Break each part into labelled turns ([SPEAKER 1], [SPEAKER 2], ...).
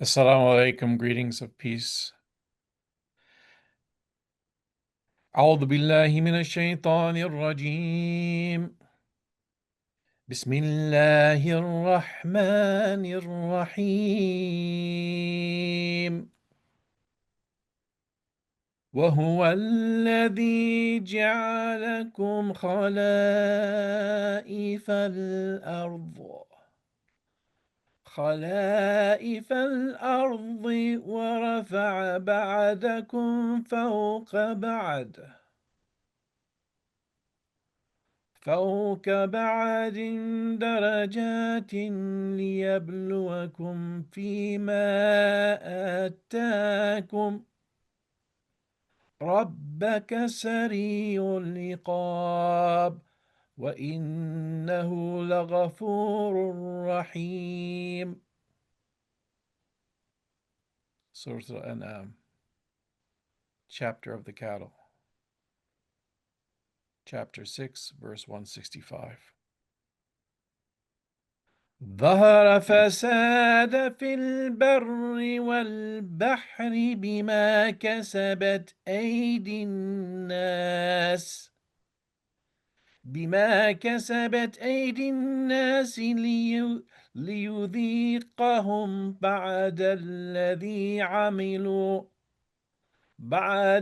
[SPEAKER 1] Assalamu alaikum, greetings of peace. أعوذ بالله من الشيطان الرجيم. بسم الله الرحمن الرحيم. وهو الذي جعلكم خلائف الأرض ورفع بعدكم فوق بعد درجات ليبلوكم فيما آتاكم ربك سريع العقاب وإنه لغفور رحيم. Surah Al-An'am, chapter of the cattle, chapter 6, verse 165. ظهر فساد في البر والبحر بما كسبت أيدي الناس ليذيقهم بعد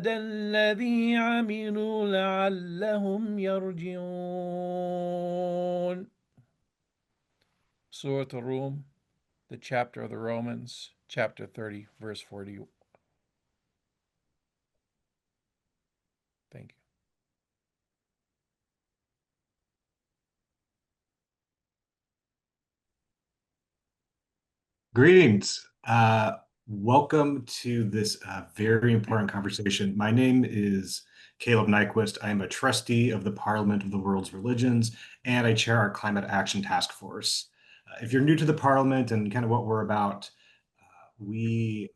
[SPEAKER 1] الذي عملوا لعلهم يرجعون. Surah Al-Rum, the chapter of the Romans, chapter 30, verse 40. Thank you.
[SPEAKER 2] Greetings. Welcome to this very important conversation. My name is Caleb Nyquist. I am a trustee of the Parliament of the World's Religions, and I chair our Climate Action Task Force. If you're new to the Parliament and kind of what we're about, we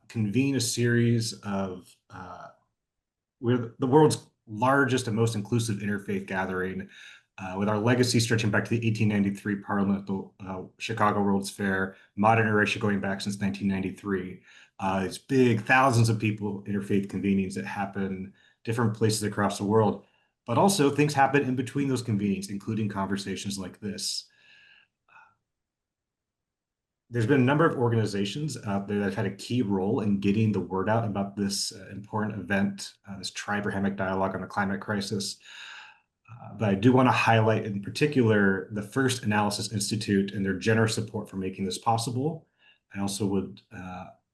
[SPEAKER 2] convene a series of, we're the world's largest and most inclusive interfaith gathering, with our legacy stretching back to the 1893 Parliament at the Chicago World's Fair, modern erasure going back since 1993. It's big, thousands of people, interfaith convenings that happen different places across the world, but also things happen in between those convenings, including conversations like this. There's been a number of organizations out there that have had a key role in getting the word out about this important event, this Tri-Abrahamic dialogue on the climate crisis. But I do want to highlight in particular the First Analysis Institute and their generous support for making this possible. I also would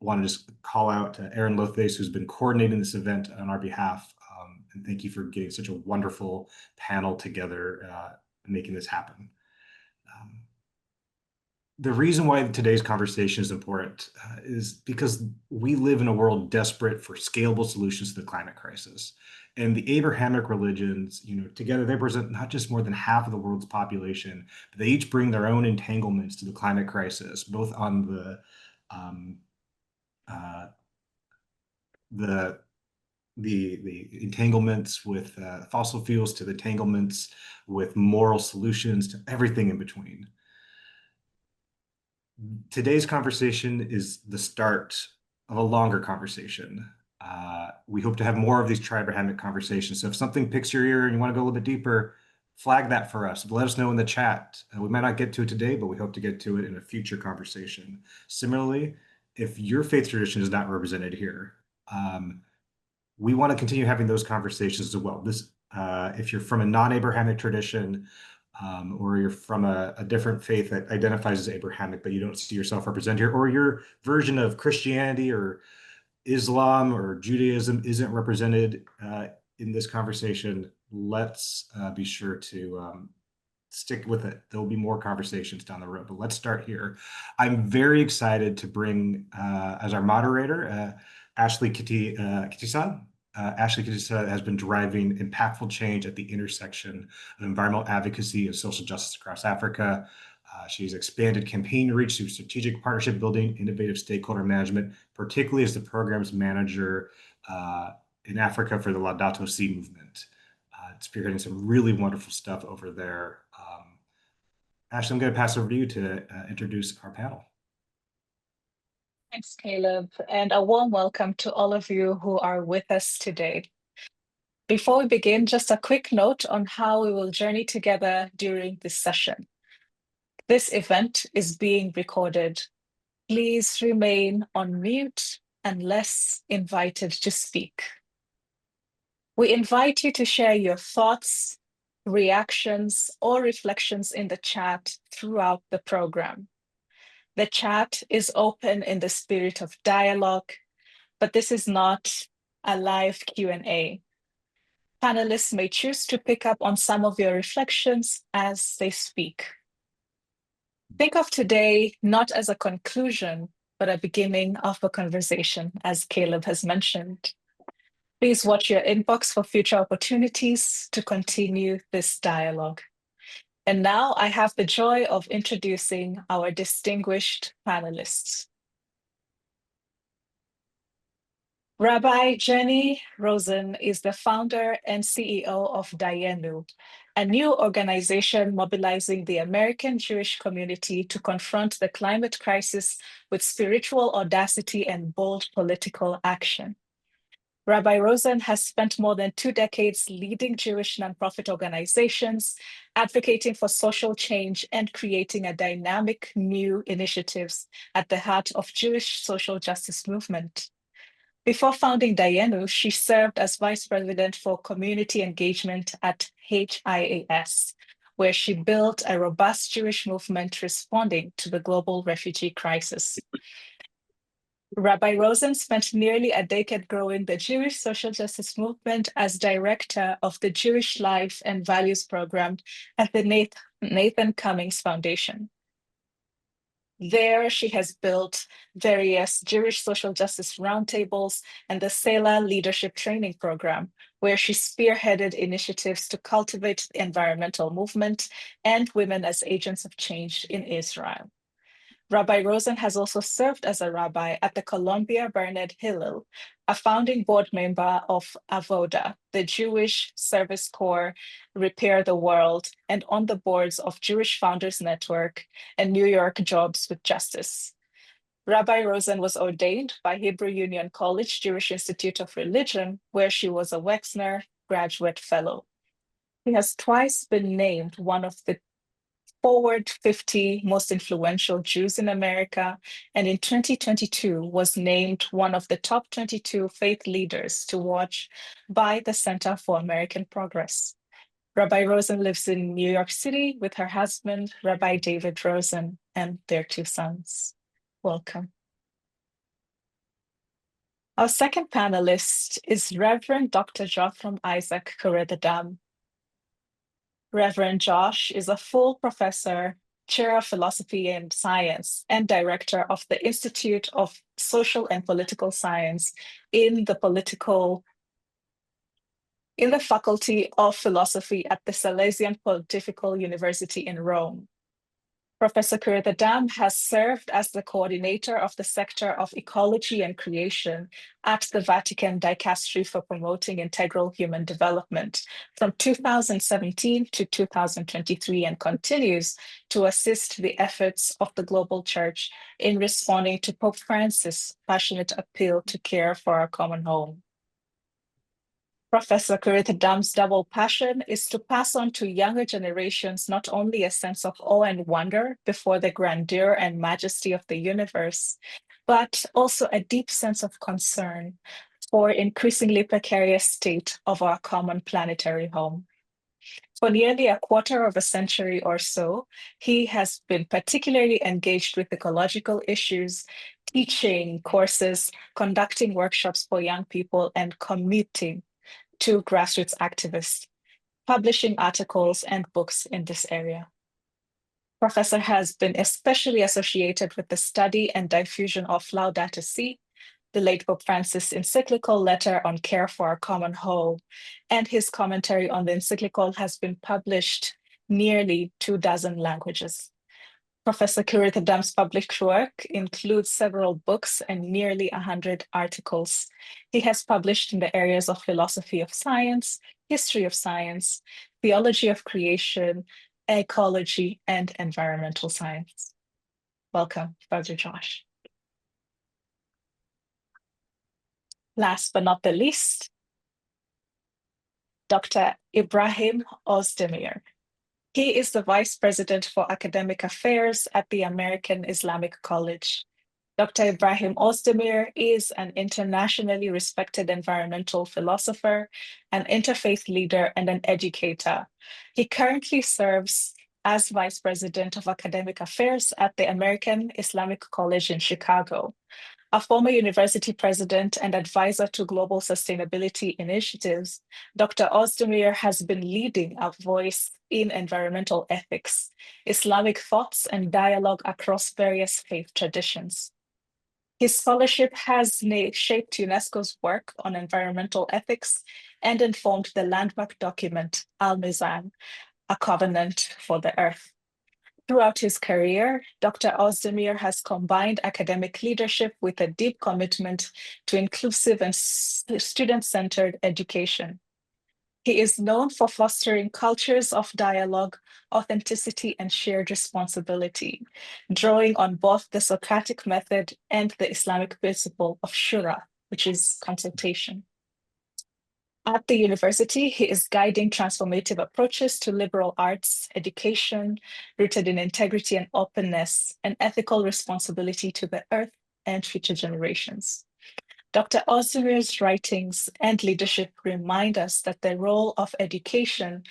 [SPEAKER 2] want to just call out Aaron Lothace, who's been coordinating this event on our behalf. And thank you for getting such a wonderful panel together and making this happen. The reason why today's conversation is important is because we live in a world desperate for scalable solutions to the climate crisis. And the Abrahamic religions, together they represent not just more than half of the world's population, but they each bring their own entanglements to the climate crisis, both on the entanglements with fossil fuels to the entanglements with moral solutions to everything in between. Today's conversation is the start of a longer conversation. We hope to have more of these Tri-Abrahamic conversations. So if something picks your ear and you want to go a little bit deeper, flag that for us. Let us know in the chat. We might not get to it today, but we hope to get to it in a future conversation. Similarly, if your faith tradition is not represented here, we want to continue having those conversations as well. If you're from a non-Abrahamic tradition, or you're from a different faith that identifies as Abrahamic, but you don't see yourself represented here, or your version of Christianity or Islam or Judaism isn't represented in this conversation, let's be sure to stick with it. There'll be more conversations down the road, but let's start here. I'm very excited to bring as our moderator, Ashley Kitisya. Ashley Kitisya has been driving impactful change at the intersection of environmental advocacy and social justice across Africa. She's expanded campaign reach through strategic partnership building, innovative stakeholder management, particularly as the program's manager in Africa for the Laudato Si movement. Spearheading some really wonderful stuff over there. Ashley, I'm going to pass over to you to introduce our panel.
[SPEAKER 3] Thanks, Caleb, and a warm welcome to all of you who are with us today. Before we begin, just a quick note on how we will journey together during this session. This event is being recorded. Please remain on mute unless invited to speak. We invite you to share your thoughts, reactions, or reflections in the chat throughout the program. The chat is open in the spirit of dialogue, but this is not a live Q&A. Panelists may choose to pick up on some of your reflections as they speak. Think of today not as a conclusion, but a beginning of a conversation, as Caleb has mentioned. Please watch your inbox for future opportunities to continue this dialogue. And now I have the joy of introducing our distinguished panelists. Rabbi Jennie Rosenn is the founder and CEO of Dayenu, a new organization mobilizing the American Jewish community to confront the climate crisis with spiritual audacity and bold political action. Rabbi Rosenn has spent more than 2 decades leading Jewish nonprofit organizations, advocating for social change and creating a dynamic new initiatives at the heart of Jewish social justice movement. Before founding Dayenu, she served as Vice President for Community Engagement at HIAS, where she built a robust Jewish movement responding to the global refugee crisis. Rabbi Rosenn spent nearly a decade growing the Jewish social justice movement as director of the Jewish Life and Values program at the Nathan Cummings Foundation. There, she has built various Jewish social justice roundtables and the Selah Leadership Training Program, where she spearheaded initiatives to cultivate the environmental movement and women as agents of change in Israel. Rabbi Rosenn has also served as a rabbi at the Columbia Bernard Hillel, a founding board member of Avoda, the Jewish Service Corps Repair the World, and on the boards of Jewish Founders Network and New York Jobs with Justice. Rabbi Rosenn was ordained by Hebrew Union College Jewish Institute of Religion, where she was a Wexner Graduate Fellow. He has twice been named one of the Forward 50 Most Influential Jews in America, and in 2022 was named one of the top 22 faith leaders to watch by the Center for American Progress. Rabbi Rosenn lives in New York City with her husband, Rabbi David Rosenn, and their 2 sons. Welcome. Our second panelist is Reverend Dr. Joshtrom Kureethadam. Reverend Josh is a full professor, chair of philosophy and science, and director of the Institute of Social and Political Science in the Faculty of Philosophy at the Salesian Pontifical University in Rome. Professor Kureethadam has served as the coordinator of the sector of ecology and creation at the Vatican Dicastery for Promoting Integral Human Development from 2017 to 2023 and continues to assist the efforts of the global church in responding to Pope Francis' passionate appeal to care for our common home. Professor Kureethadam's double passion is to pass on to younger generations not only a sense of awe and wonder before the grandeur and majesty of the universe, but also a deep sense of concern for increasingly precarious state of our common planetary home. For nearly a quarter of a century or so, he has been particularly engaged with ecological issues, teaching courses, conducting workshops for young people, and committing to grassroots activists, publishing articles and books in this area. Professor has been especially associated with the study and diffusion of Laudato Si, the late Pope Francis' encyclical letter on care for our common home, and his commentary on the encyclical has been published nearly 24 languages. Professor Kureethadam's published work includes several books and nearly 100 articles. He has published in the areas of philosophy of science, history of science, theology of creation, ecology, and environmental science. Welcome, Father Josh. Last but not the least, Dr. Ibrahim Ozdemir. He is the Vice President for Academic Affairs at the American Islamic College. Dr. Ibrahim Ozdemir is an internationally respected environmental philosopher, an interfaith leader, and an educator. He currently serves as Vice President of Academic Affairs at the American Islamic College in Chicago. A former university president and advisor to global sustainability initiatives, Dr. Ozdemir has been leading a voice in environmental ethics, Islamic thoughts, and dialogue across various faith traditions. His scholarship has shaped UNESCO's work on environmental ethics and informed the landmark document, Al-Mizan, a covenant for the earth. Throughout his career, Dr. Ozdemir has combined academic leadership with a deep commitment to inclusive and student-centered education. He is known for fostering cultures of dialogue, authenticity, and shared responsibility, drawing on both the Socratic method and the Islamic principle of shura, which is consultation. At the university, he is guiding transformative approaches to liberal arts education, rooted in integrity and openness, and ethical responsibility to the earth and future generations. Dr. Ozdemir's writings and leadership remind us that the role of education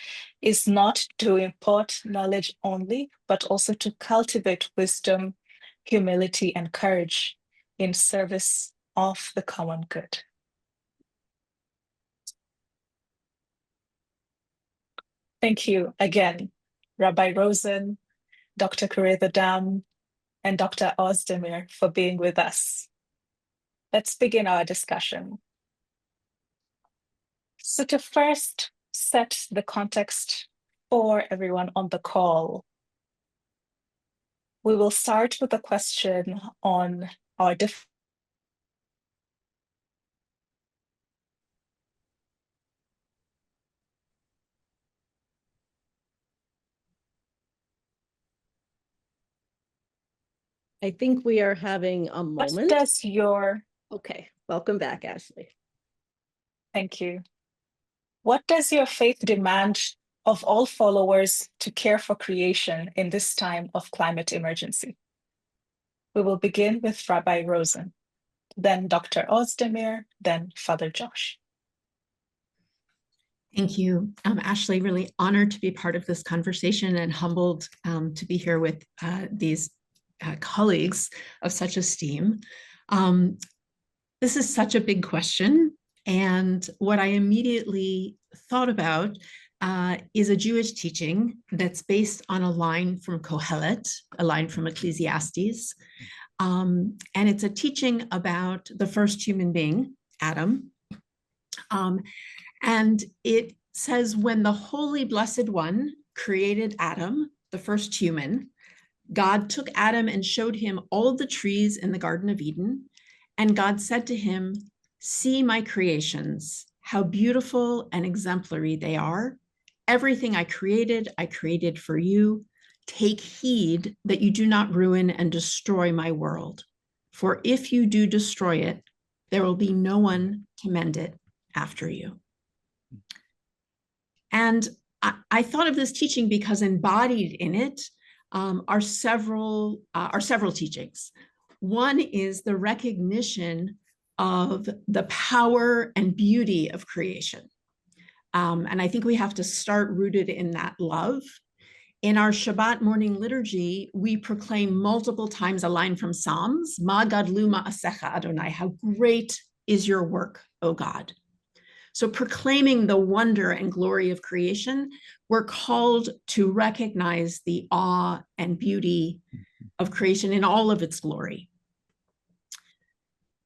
[SPEAKER 3] is not to impart knowledge only, but also to cultivate wisdom, humility, and courage in service of the common good. Thank you again, Rabbi Rosenn, Dr. Kureethadam, and Dr. Ozdemir for being with us. Let's begin our discussion. So to first set the context for everyone on the call, we will start with a question on our
[SPEAKER 4] I think we are having a moment.
[SPEAKER 3] What does your...
[SPEAKER 4] Okay, welcome back, Ashley.
[SPEAKER 3] Thank you. What does your faith demand of all followers to care for creation in this time of climate emergency? We will begin with Rabbi Rosenn, then Dr. Ozdemir, then Father Josh.
[SPEAKER 5] Thank you, Ashley. Really honored to be part of this conversation and humbled to be here with these colleagues of such esteem. This is such a big question. And what I immediately thought about is a Jewish teaching that's based on a line from Kohelet, a line from Ecclesiastes. And it's a teaching about the first human being, Adam. And it says, when the Holy Blessed One created Adam, the first human, God took Adam and showed him all the trees in the Garden of Eden. And God said to him, "See my creations, how beautiful and exemplary they are. Everything I created for you. Take heed that you do not ruin and destroy my world. For if you do destroy it, there will be no one to mend it after you." And I thought of this teaching because embodied in it are several teachings. One is the recognition of the power and beauty of creation. And I think we have to start rooted in that love. In our Shabbat morning liturgy, we proclaim multiple times a line from Psalms, Ma gadlu ma'asecha Adonai, how great is your work, O God. So proclaiming the wonder and glory of creation, we're called to recognize the awe and beauty of creation in all of its glory.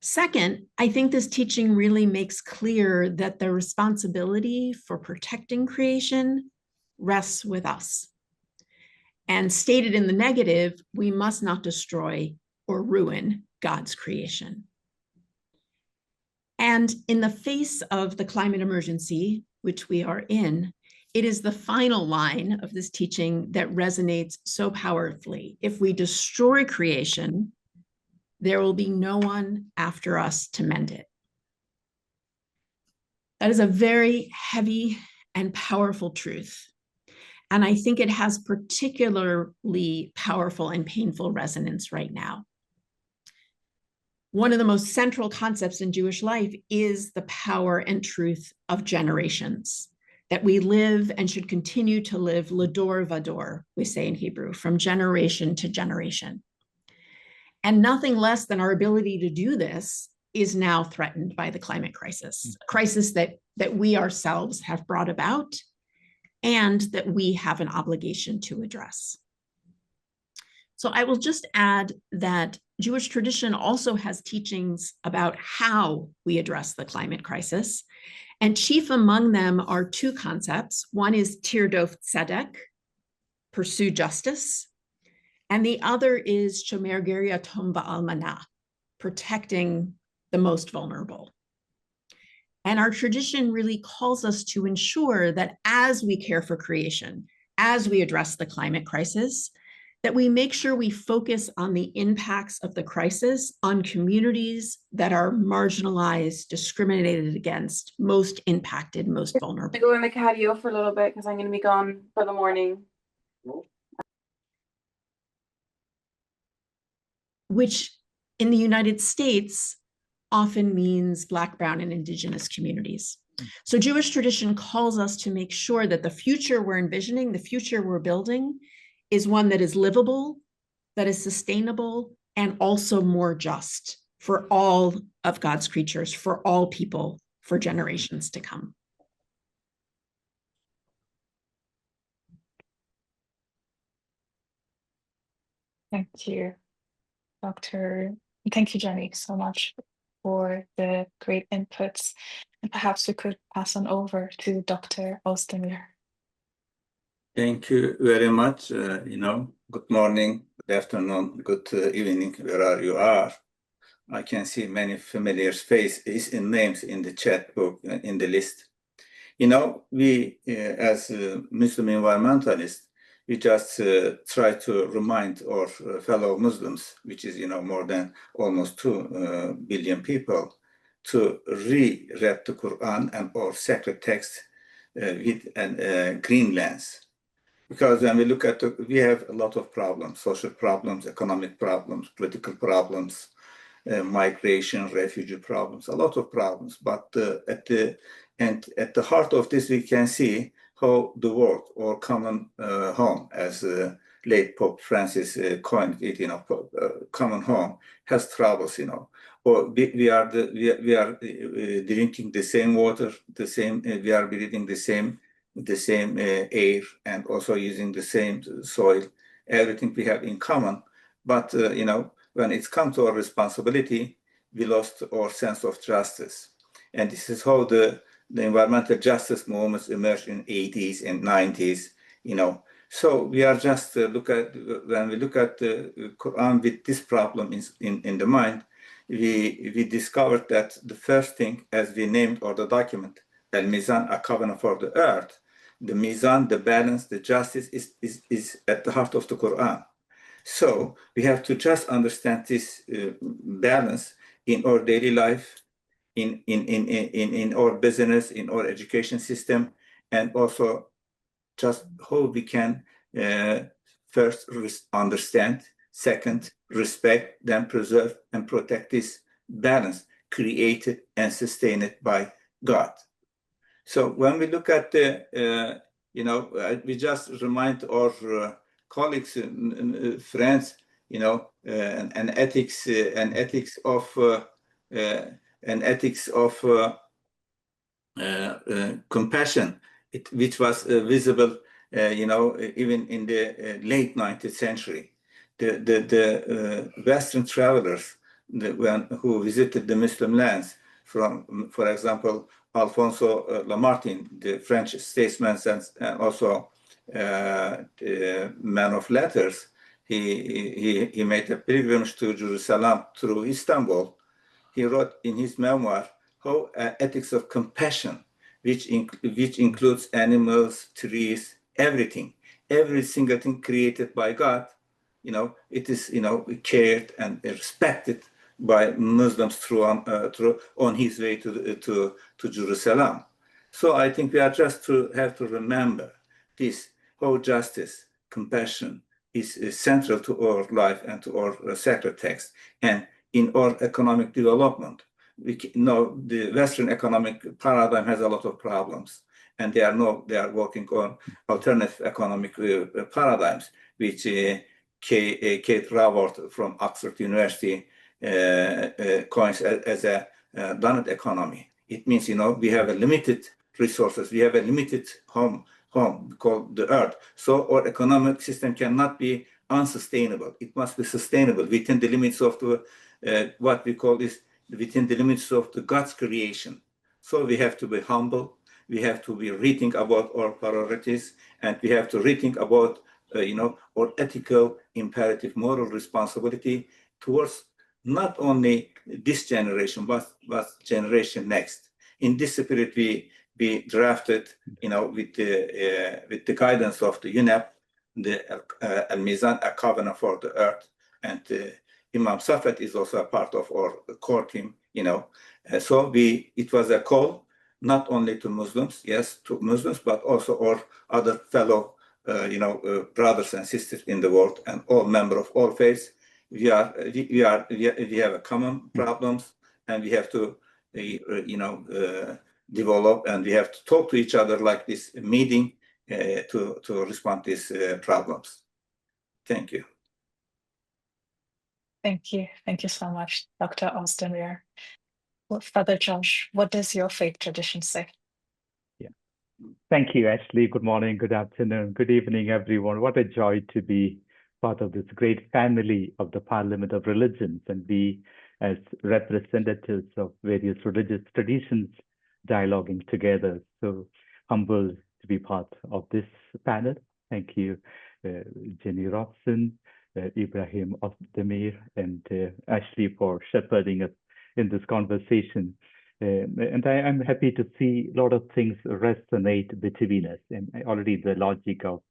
[SPEAKER 5] Second, I think this teaching really makes clear that the responsibility for protecting creation rests with us. And stated in the negative, we must not destroy or ruin God's creation. And in the face of the climate emergency, which we are in, it is the final line of this teaching that resonates so powerfully. If we destroy creation, there will be no one after us to mend it. That is a very heavy and powerful truth. And I think it has particularly powerful and painful resonance right now. One of the most central concepts in Jewish life is the power and truth of generations, that we live and should continue to live lador vador, we say in Hebrew, from generation to generation. And nothing less than our ability to do this is now threatened by the climate crisis, a crisis that we ourselves have brought about and that we have an obligation to address. So I will just add that Jewish tradition also has teachings about how we address the climate crisis. And chief among them are two concepts. One is tirdof tzedek, pursue justice. And the other is shomer ger yatom va'almana, protecting the most vulnerable. And our tradition really calls us to ensure that as we care for creation, as we address the climate crisis, that we make sure we focus on the impacts of the crisis on communities that are marginalized, discriminated against, most impacted, most vulnerable.
[SPEAKER 6] I'm going to cardio for a little bit because I'm going to be gone for the morning.
[SPEAKER 5] Which in the United States often means Black, Brown, and Indigenous communities. So Jewish tradition calls us to make sure that the future we're envisioning, the future we're building, is one that is livable, that is sustainable, and also more just for all of God's creatures, for all people, for generations to come.
[SPEAKER 3] Thank you, Dr. Thank you, Jenny, so much for the great inputs. And perhaps we could pass on over to Dr. Ozdemir.
[SPEAKER 7] Thank you very much. Good morning, good afternoon, good evening, wherever you are. I can see many familiar faces and names in the chat book, in the list. We as Muslim environmentalists, we just try to remind our fellow Muslims, which is, more than almost 2 billion people, to reread the Quran and our sacred text with a green lens. Because when we look at we have a lot of problems, social problems, economic problems, political problems, migration, refugee problems, a lot of problems. But at the heart of this, we can see how the world, or common home, as late Pope Francis coined it, common home has troubles, Or we are drinking the same water, we are breathing the same air, and also using the same soil. Everything we have in common, but when it's come to our responsibility, we lost our sense of justice. And this is how the environmental justice movements emerged in 80s and 90s. So we are just when we look at the Quran with this problem in the mind, we discovered that the first thing, as we named or the document, Al-Mizan, a covenant for the earth, the Mizan, the balance, the justice is at the heart of the Quran. So we have to just understand this balance in our daily life, in our business, in our education system, and also just how we can first understand, second respect, then preserve and protect this balance created and sustained by God. So when we look at the, we just remind our colleagues and friends, an ethics of compassion, which was visible, even in the late 19th century. The Western travelers who visited the Muslim lands, from, for example, Alphonse Lamartine, the French statesman and also the man of letters, he made a pilgrimage to Jerusalem through Istanbul. He wrote in his memoir how ethics of compassion, which includes animals, trees, everything, every single thing created by God, it is cared and respected by Muslims through on his way to Jerusalem. So I think we are just to have to remember this, how justice, compassion is central to our life and to our sacred text. And in our economic development, we know the Western economic paradigm has a lot of problems, and they are working on alternative economic paradigms, which Kate Raworth from Oxford University coins as a donut economy. It means, we have a limited resources, we have a limited home called the earth. So our economic system cannot be unsustainable. It must be sustainable within the limits of the what we call this, within the limits of the God's creation. So we have to be humble. We have to be rethink about our priorities, and we have to rethink about our ethical, imperative, moral responsibility towards not only this generation, but generation next. In this spirit, we drafted, with the guidance of the UNEP, the Al-Mizan, a covenant for the earth, and Imam Safed is also a part of our core team. So it was a call not only to Muslims, yes, to Muslims, but also our other fellow, brothers and sisters in the world, and all members of all faiths. We have a common problems, and we have to, develop, and we have to talk to each other like this meeting to respond to these problems. Thank you.
[SPEAKER 3] Thank you. Thank you so much, Dr. Ozdemir. Well, Father Josh, what does your faith tradition say?
[SPEAKER 8] Yeah. Thank you, Ashley. Good morning, good afternoon, good evening, everyone. What a joy to be part of this great family of the Parliament of Religions, and be as representatives of various religious traditions dialoguing together. So humbled to be part of this panel. Thank you, Jennie Rosenn, Ibrahim Ozdemir, and Ashley for shepherding us in this conversation. And I'm happy to see a lot of things resonate between us. And already the logic of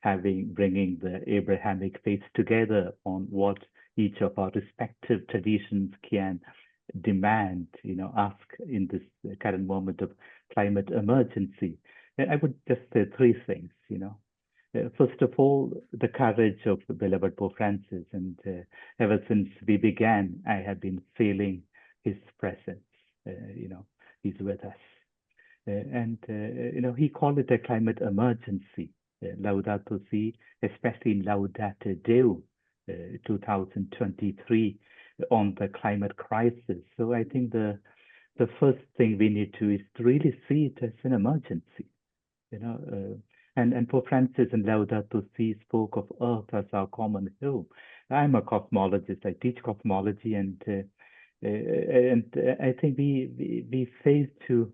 [SPEAKER 8] bringing the Abrahamic faiths together on what each of our respective traditions can demand, ask in this current moment of climate emergency. And I would just say three things, First of all, the courage of the beloved Pope Francis, and ever since we began, I have been feeling his presence. He's with us, and he called it a climate emergency. Laudato Si, especially in Laudate Deo 2023 on the climate crisis. So I think the first thing we need to is to really see it as an emergency, And Pope Francis in Laudato Si spoke of Earth as our common home. I'm a cosmologist. I teach cosmology, and I think we fail to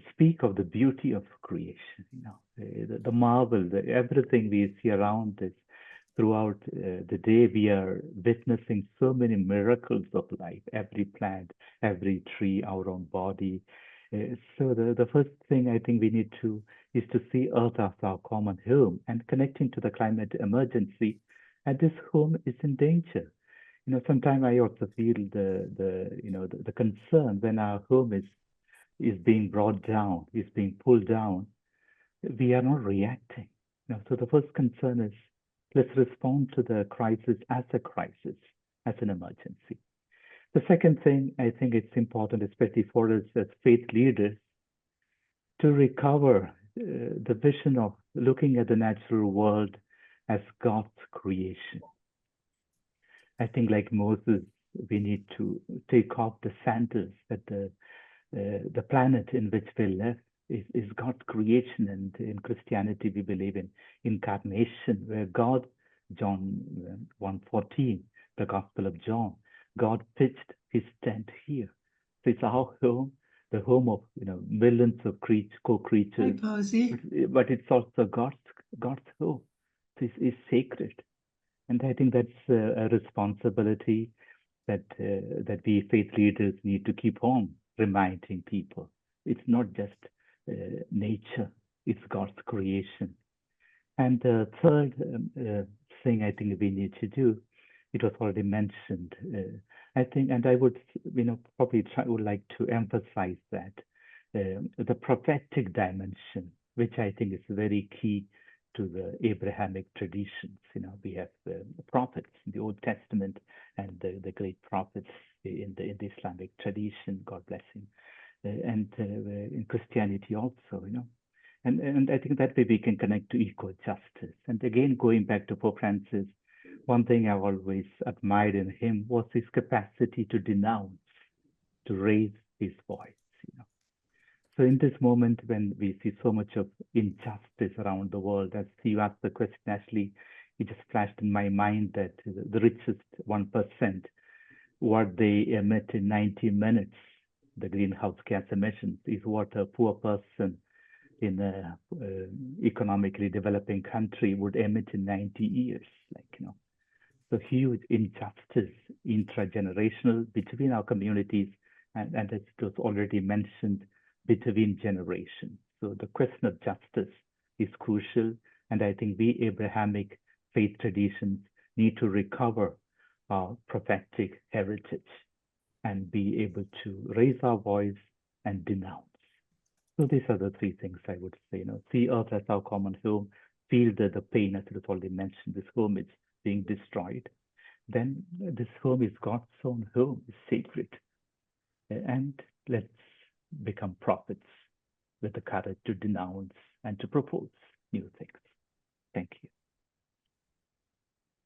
[SPEAKER 8] speak of the beauty of creation. The marvel, everything we see around us. Throughout the day, we are witnessing so many miracles of life. Every plant, every tree, our own body. So the first thing I think we need to is to see Earth as our common home, and connecting to the climate emergency. And this home is in danger. Sometimes I also feel the concern when our home is being brought down, is being pulled down. We are not reacting. So the first concern is, let's respond to the crisis as a crisis, as an emergency. The second thing, I think it's important, especially for us as faith leaders, to recover the vision of looking at the natural world as God's creation. I think, like Moses, we need to take off the sandals that the planet in which we live is God's creation. And in Christianity, we believe in incarnation, where God, John 1:14, the Gospel of John, God pitched his tent here. So it's our home, the home of millions of co-creatures. But it's also God's home. So it's sacred. And I think that's a responsibility that we faith leaders need to keep on reminding people. It's not just nature, it's God's creation. And the third thing I think we need to do, it was already mentioned, I think, and I would, would like to emphasize that the prophetic dimension, which I think is very key to the Abrahamic traditions. We have the prophets in the Old Testament and the great prophets in the Islamic tradition, God bless him, and in Christianity also, And I think that way we can connect to equal justice. And again, going back to Pope Francis, one thing I've always admired in him was his capacity to denounce, to raise his voice. So in this moment, when we see so much of injustice around the world, as you asked the question, Ashley, it just flashed in my mind that the richest 1%, what they emit in 90 minutes, the greenhouse gas emissions, is what a poor person in a economically developing country would emit in 90 years. So huge injustice, intragenerational between our communities, and as it was already mentioned, between generations. So the question of justice is crucial, and I think we Abrahamic faith traditions need to recover our prophetic heritage and be able to raise our voice and denounce. So these are the three things I would say. See earth as our common home, feel the pain, as it was already mentioned, this home is being destroyed. Then this home is God's own home, is sacred. And let's become prophets with the courage to denounce and to propose new things. Thank you.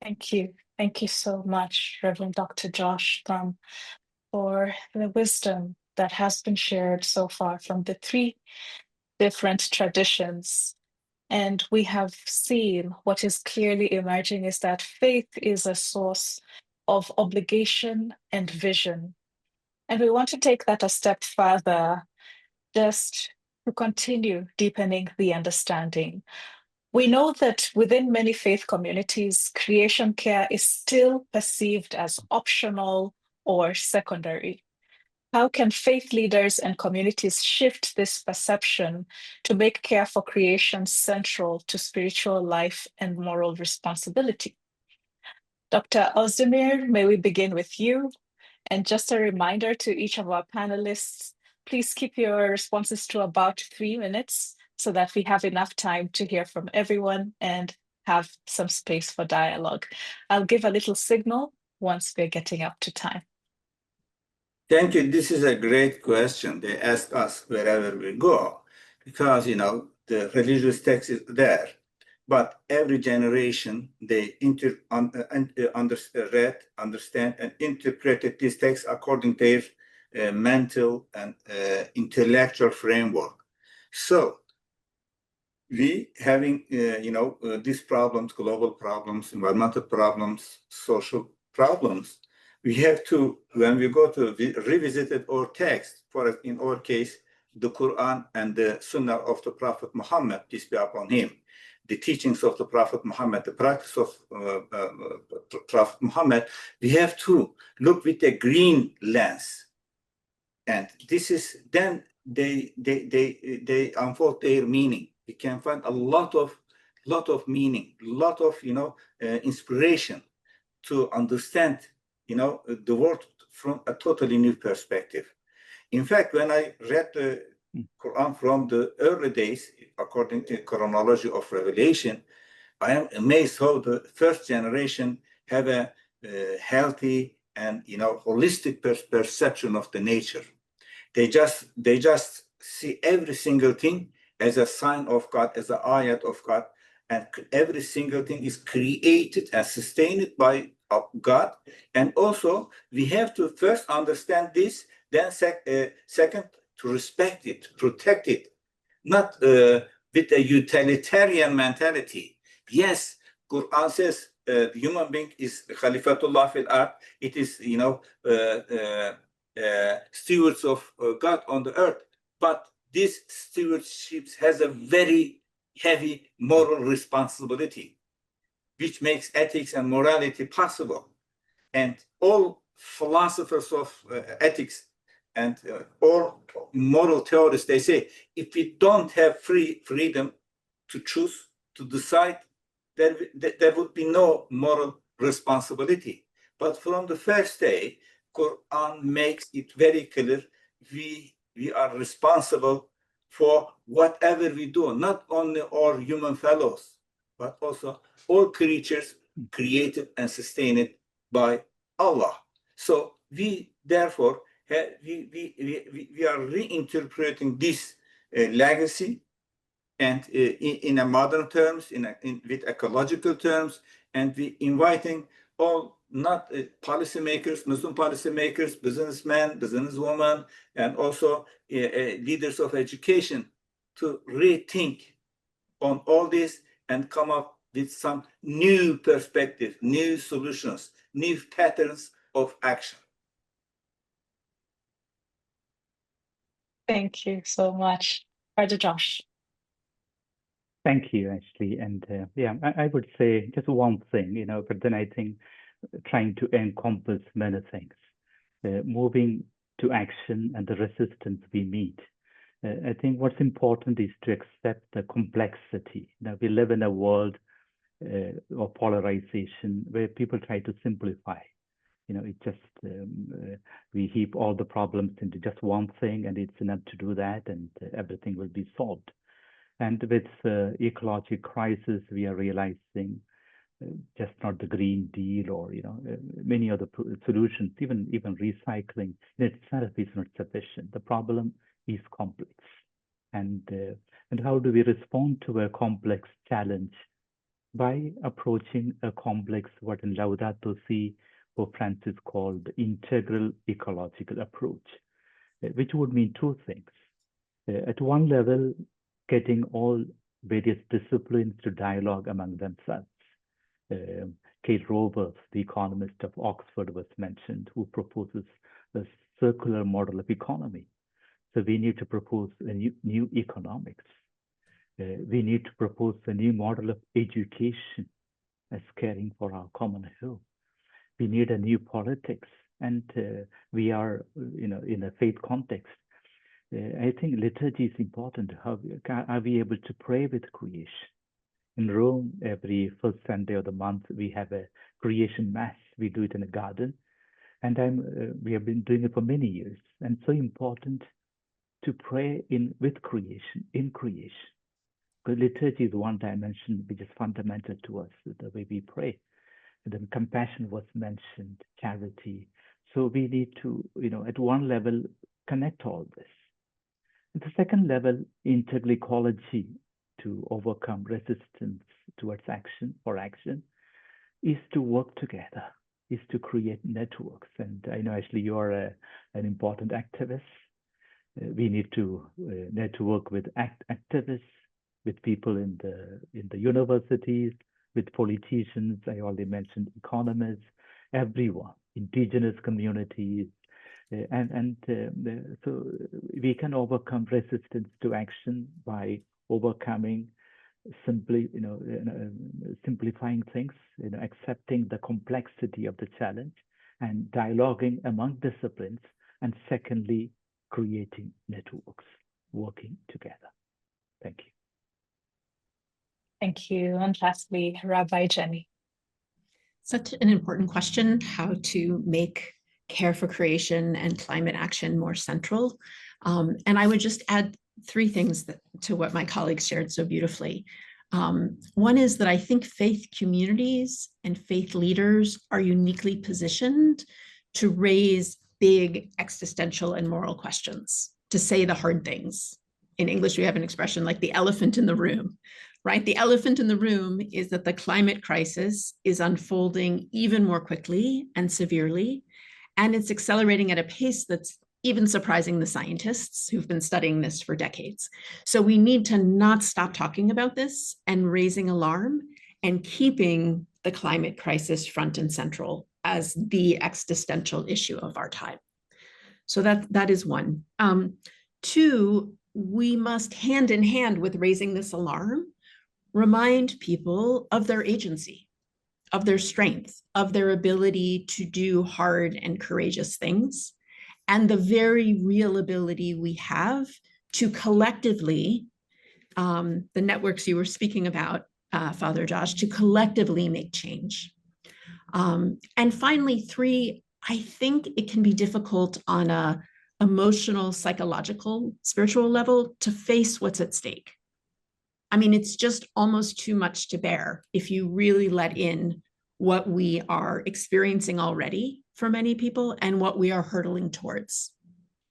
[SPEAKER 3] Thank you. Thank you so much, Reverend Dr. Joshtrom, for the wisdom that has been shared so far from the three different traditions. And we have seen what is clearly emerging is that faith is a source of obligation and vision. And we want to take that a step further, just to continue deepening the understanding. We know that within many faith communities, creation care is still perceived as optional or secondary. How can faith leaders and communities shift this perception to make care for creation central to spiritual life and moral responsibility? Dr. Ozdemir, may we begin with you? And just a reminder to each of our panelists, please keep your responses to about 3 minutes so that we have enough time to hear from everyone and have some space for dialogue. I'll give a little signal once we're getting up to time.
[SPEAKER 7] Thank you. This is a great question. They ask us wherever we go because, the religious text is there. But every generation, they read, understand, and interpreted this text according to their mental and intellectual framework. So we having, these problems, global problems, environmental problems, social problems, we have to, when we go to revisit our text, in our case, the Quran and the Sunnah of the Prophet Muhammad, peace be upon him, the teachings of the Prophet Muhammad, the practice of Prophet Muhammad, we have to look with a green lens. And this is, then they unfold their meaning. We can find a lot of meaning, a lot of, inspiration to understand, the world from a totally new perspective. In fact, when I read the Quran from the early days, according to chronology of revelation, I am amazed how the first generation have a healthy and holistic perception of the nature. They just see every single thing as a sign of God, as an ayat of God, and every single thing is created and sustained by God. And also, we have to first understand this, then second, to respect it, protect it, not with a utilitarian mentality. Yes, Quran says the human being is Khalifatullah fil ard. It is, stewards of God on the earth. But this stewardship has a very heavy moral responsibility, which makes ethics and morality possible. And all philosophers of ethics and all moral theorists, they say, if we don't have freedom to choose, to decide, there would be no moral responsibility. But from the first day, Quran makes it very clear, we we are responsible for whatever we do, not only our human fellows, but also all creatures created and sustained by Allah. So we therefore we are reinterpreting this legacy, and in a modern terms, with ecological terms, and we inviting all not policymakers, Muslim policymakers, businessmen, businesswomen, and also leaders of education to rethink on all this and come up with some new perspective, new solutions, new patterns of action.
[SPEAKER 3] Thank you so much. Brother Josh.
[SPEAKER 8] Thank you, Ashley. And yeah, I would say just one thing, you know, but then I think trying to encompass many things, moving to action and the resistance we meet. I think what's important is to accept the complexity. Now, we live in a world of polarization where people try to simplify. You know, it just, we heap all the problems into just one thing, and it's enough to do that, and everything will be solved. And with ecological crisis, we are realizing just not the Green Deal or, you know, many other solutions, even recycling in itself is not sufficient. The problem is complex. And how do we respond to a complex challenge? By approaching a complex, what in Laudato Si, Pope Francis called the integral ecological approach, which would mean two things. At one level, getting all various disciplines to dialogue among themselves. Kate Roberts, the economist of Oxford, was mentioned, who proposes a circular model of economy. So we need to propose a new economics. We need to propose a new model of education as caring for our common whole. We need a new politics, and we are, you know, in a faith context. I think liturgy is important. How are we able to pray with creation? In Rome, every first Sunday of the month, we have a creation mass. We do it in a garden, and we have been doing it for many years. And so important to pray with creation, in creation. Because liturgy is one dimension which is fundamental to us, the way we pray. And then compassion was mentioned, charity. So we need to, you know, at one level, connect all this. At the second level, integral ecology, to overcome resistance towards action, is to work together, is to create networks. And I know, Ashley, you are an important activist. We need to network with activists, with people in the universities, with politicians. I already mentioned economists, everyone, indigenous communities. So we can overcome resistance to action by overcoming simplifying things, you know, accepting the complexity of the challenge and dialoguing among disciplines, and secondly, creating networks, working together. Thank you.
[SPEAKER 3] Thank you. And lastly, Rabbi Jennie.
[SPEAKER 5] Such an important question, how to make care for creation and climate action more central. And I would just add three things to what my colleagues shared so beautifully. One is that I think faith communities and faith leaders are uniquely positioned to raise big existential and moral questions, to say the hard things. In English, we have an expression like the elephant in the room, right? The elephant in the room is that the climate crisis is unfolding even more quickly and severely, and it's accelerating at a pace that's even surprising the scientists who've been studying this for decades. So we need to not stop talking about this and raising alarm and keeping the climate crisis front and central as the existential issue of our time. So that is one. Two, we must, hand in hand with raising this alarm, remind people of their agency, of their strength, of their ability to do hard and courageous things, and the very real ability we have to collectively, the networks you were speaking about, Father Josh, to collectively make change. And finally, three, I think it can be difficult on a emotional, psychological, spiritual level to face what's at stake. I mean, it's just almost too much to bear if you really let in what we are experiencing already for many people and what we are hurtling towards.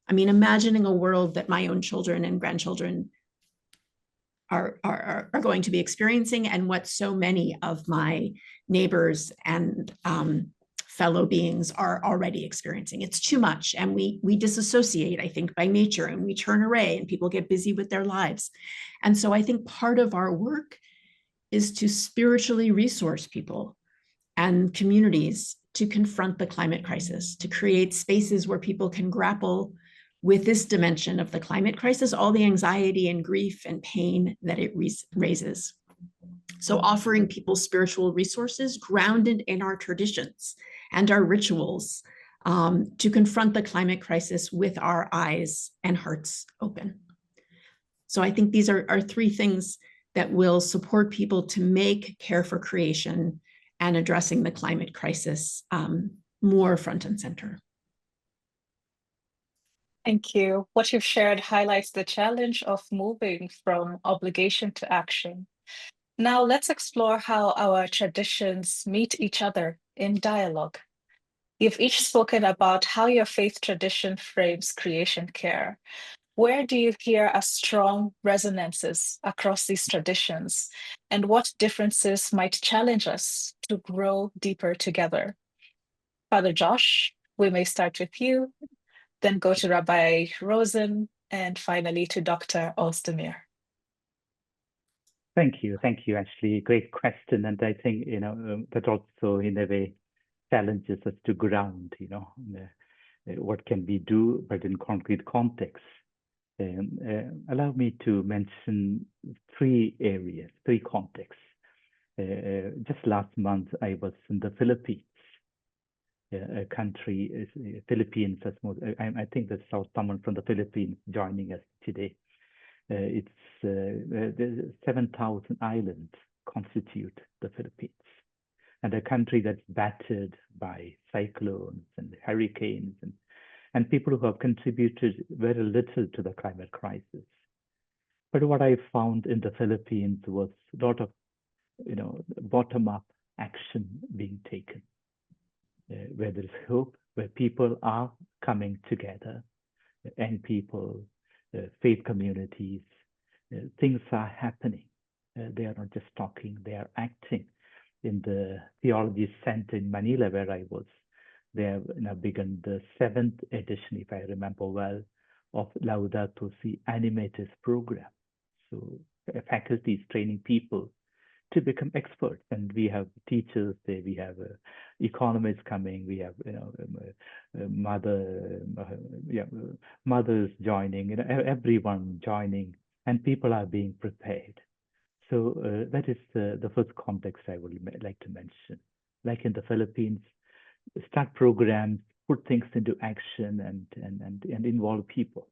[SPEAKER 5] I mean, imagining a world that my own children and grandchildren are going to be experiencing, and what so many of my neighbors and fellow beings are already experiencing. It's too much, and we disassociate, I think, by nature, and we turn away, and people get busy with their lives. And so I think part of our work is to spiritually resource people and communities to confront the climate crisis, to create spaces where people can grapple with this dimension of the climate crisis, all the anxiety and grief and pain that it raises. So offering people spiritual resources grounded in our traditions and our rituals to confront the climate crisis with our eyes and hearts open. So I think these are three things that will support people to make care for creation and addressing the climate crisis more front and center.
[SPEAKER 3] Thank you. What you've shared highlights the challenge of moving from obligation to action. Now let's explore how our traditions meet each other in dialogue. You've each spoken about how your faith tradition frames creation care. Where do you hear a strong resonances across these traditions, and what differences might challenge us to grow deeper together? Father Josh, we may start with you, then go to Rabbi Rosenn, and finally to Dr. Ozdemir.
[SPEAKER 8] Thank you, Ashley. Great question, and I think that also in a way challenges us to ground, what can we do, but in concrete context. Allow me to mention three areas, three contexts. Just last month, I was in the Philippines. A country, Philippines, I think there's someone from the Philippines joining us today. It's 7,000 islands constitute the Philippines, and a country that's battered by cyclones and hurricanes and people who have contributed very little to the climate crisis. But what I found in the Philippines was a lot of, bottom-up action being taken. Where there's hope, where people are coming together, and people, faith communities, things are happening. They are not just talking, they are acting. In the Theology Center in Manila, where I was, they have now begun the 7th edition, if I remember well, of Laudato Si animators program. So faculty is training people to become experts, and we have teachers there, we have economists coming, we have mothers joining, everyone joining, and people are being prepared. So that is the first context I would like to mention. Like in the Philippines, start programs, put things into action, and involve people.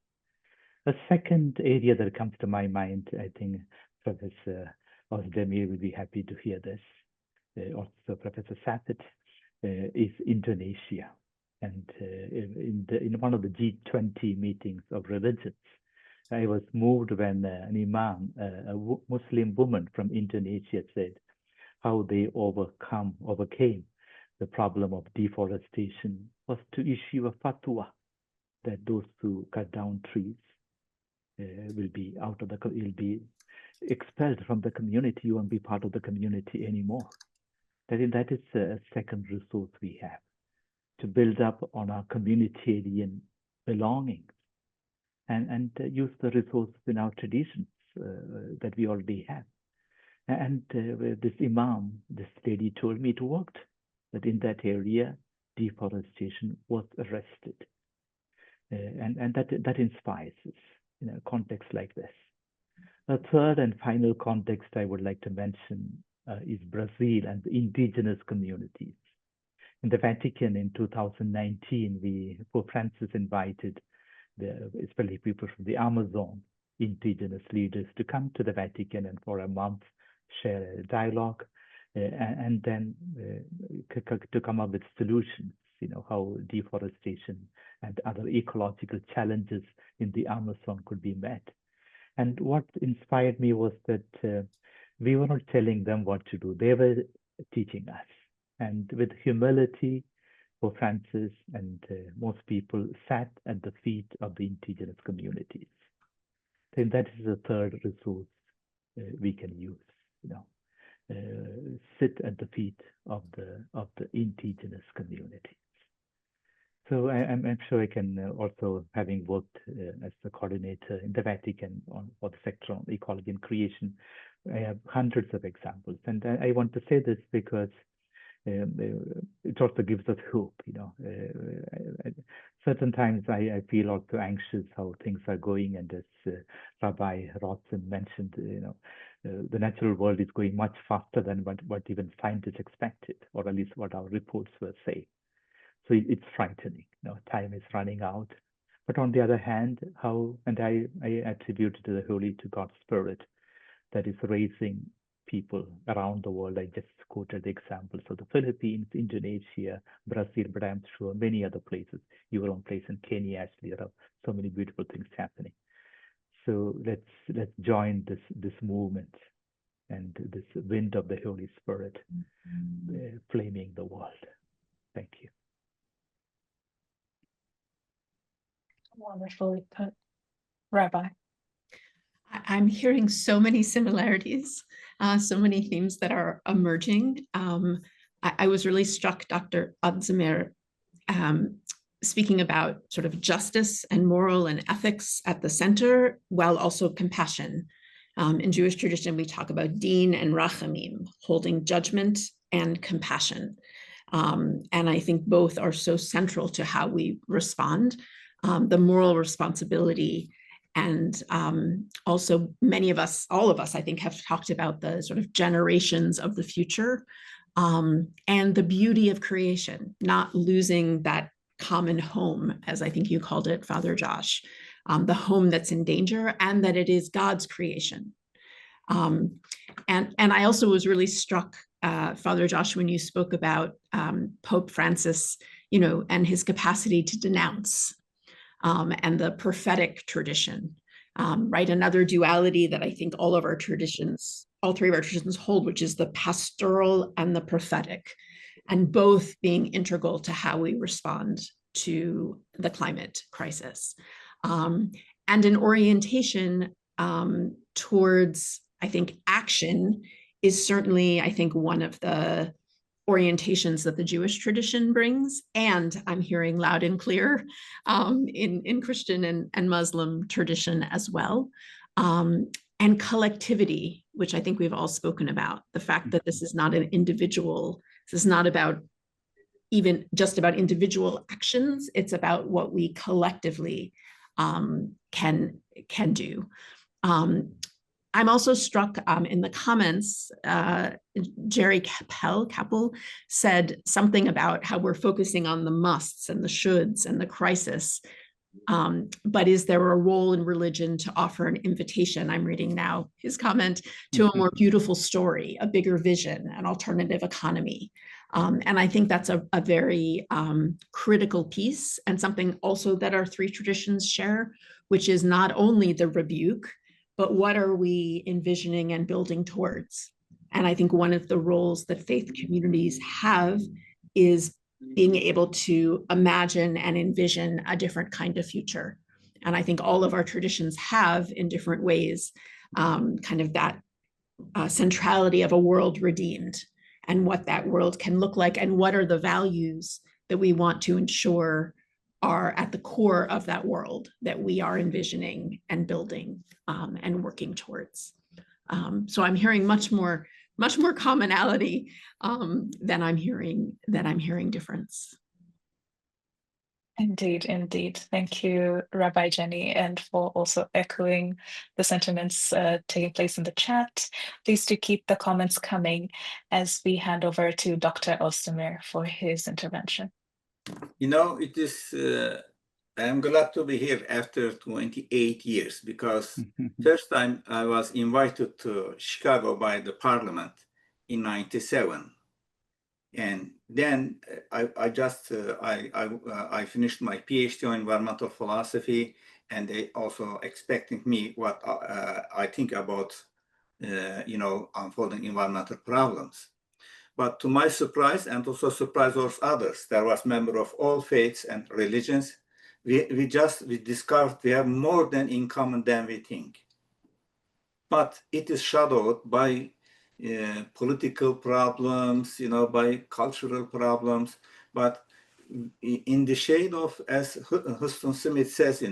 [SPEAKER 8] A second area that comes to my mind, I think Professor Ozdemir will be happy to hear this. Also, Professor Sapit is Indonesia, and in one of the G20 meetings of religions, I was moved when an imam, a Muslim woman from Indonesia, said how they overcame the problem of deforestation was to issue a fatwa that those who cut down trees will be expelled from the community. You won't be part of the community anymore. That is a second resource we have to build up on our communitarian belongings and use the resources in our traditions that we already have. And this imam, this lady told me it worked, that in that area, deforestation was arrested. And that inspires us in a context like this. A third and final context I would like to mention is Brazil and the indigenous communities. In the Vatican in 2019, Pope Francis invited especially people from the Amazon, indigenous leaders, to come to the Vatican and for a month share a dialogue and then to come up with solutions how deforestation and other ecological challenges in the Amazon could be met. And what inspired me was that we were not telling them what to do. They were teaching us. And with humility, Pope Francis and most people sat at the feet of the indigenous communities. So that is the third resource we can use, sit at the feet of the indigenous communities. So I'm sure I can also, having worked as the coordinator in the Vatican for the sector on ecology and creation, I have hundreds of examples. And I want to say this because it also gives us hope. Certain times I feel also anxious how things are going, and as Rabbi Rosenn mentioned, the natural world is going much faster than what even scientists expected, or at least what our reports were saying. So it's frightening. Time is running out. But on the other hand, and I attribute it to God's Spirit that is raising people around the world. I just quoted the examples of the Philippines, Indonesia, Brazil, but I'm sure many other places. Your own place in Kenya, Ashley, there are so many beautiful things happening. So let's join this movement and this wind of the Holy Spirit flaming the world. Thank you.
[SPEAKER 3] Wonderfully put, Rabbi.
[SPEAKER 5] I'm hearing so many similarities, so many themes that are emerging. I was really struck, Dr. Ozdemir, speaking about sort of justice and moral and ethics at the center, while also compassion. In Jewish tradition, we talk about din and rachamim, holding judgment and compassion. And I think both are so central to how we respond. The moral responsibility, and also many of us, all of us, I think, have talked about the sort of generations of the future and the beauty of creation, not losing that common home, as I think you called it, Father Josh, the home that's in danger, and that it is God's creation. And I also was really struck, Father Josh, when you spoke about Pope Francis, and his capacity to denounce. And the prophetic tradition, right? Another duality that I think all three of our traditions hold, which is the pastoral and the prophetic, and both being integral to how we respond to the climate crisis. And an orientation towards, I think, action is certainly, I think, one of the orientations that the Jewish tradition brings, and I'm hearing loud and clear in Christian and Muslim tradition as well. And collectivity, which I think we've all spoken about, the fact that this is not an individual, this is not about even just about individual actions, it's about what we collectively can do. I'm also struck in the comments, Jerry Capel said something about how we're focusing on the musts and the shoulds and the crisis. But is there a role in religion to offer an invitation? I'm reading now his comment, to a more beautiful story, a bigger vision, an alternative economy. And I think that's a very critical piece, and something also that our three traditions share, which is not only the rebuke, but what are we envisioning and building towards? And I think one of the roles that faith communities have is being able to imagine and envision a different kind of future. And I think all of our traditions have, in different ways, kind of that centrality of a world redeemed, and what that world can look like, and what are the values that we want to ensure are at the core of that world that we are envisioning and building and working towards. So I'm hearing much more commonality than I'm hearing difference.
[SPEAKER 3] Indeed, indeed. Thank you, Rabbi Jennie, and for also echoing the sentiments taking place in the chat. Please do keep the comments coming as we hand over to Dr. Ozdemir for his intervention.
[SPEAKER 7] It is, I am glad to be here after 28 years, because first time I was invited to Chicago by the Parliament in 97. And then I finished my PhD in environmental philosophy, and they also expecting me what I think about unfolding environmental problems. But to my surprise, and also surprise of others, there was member of all faiths and religions. We discovered we have more than in common than we think. But it is shadowed by political problems, by cultural problems. But in the shade of, as Huston Smith says,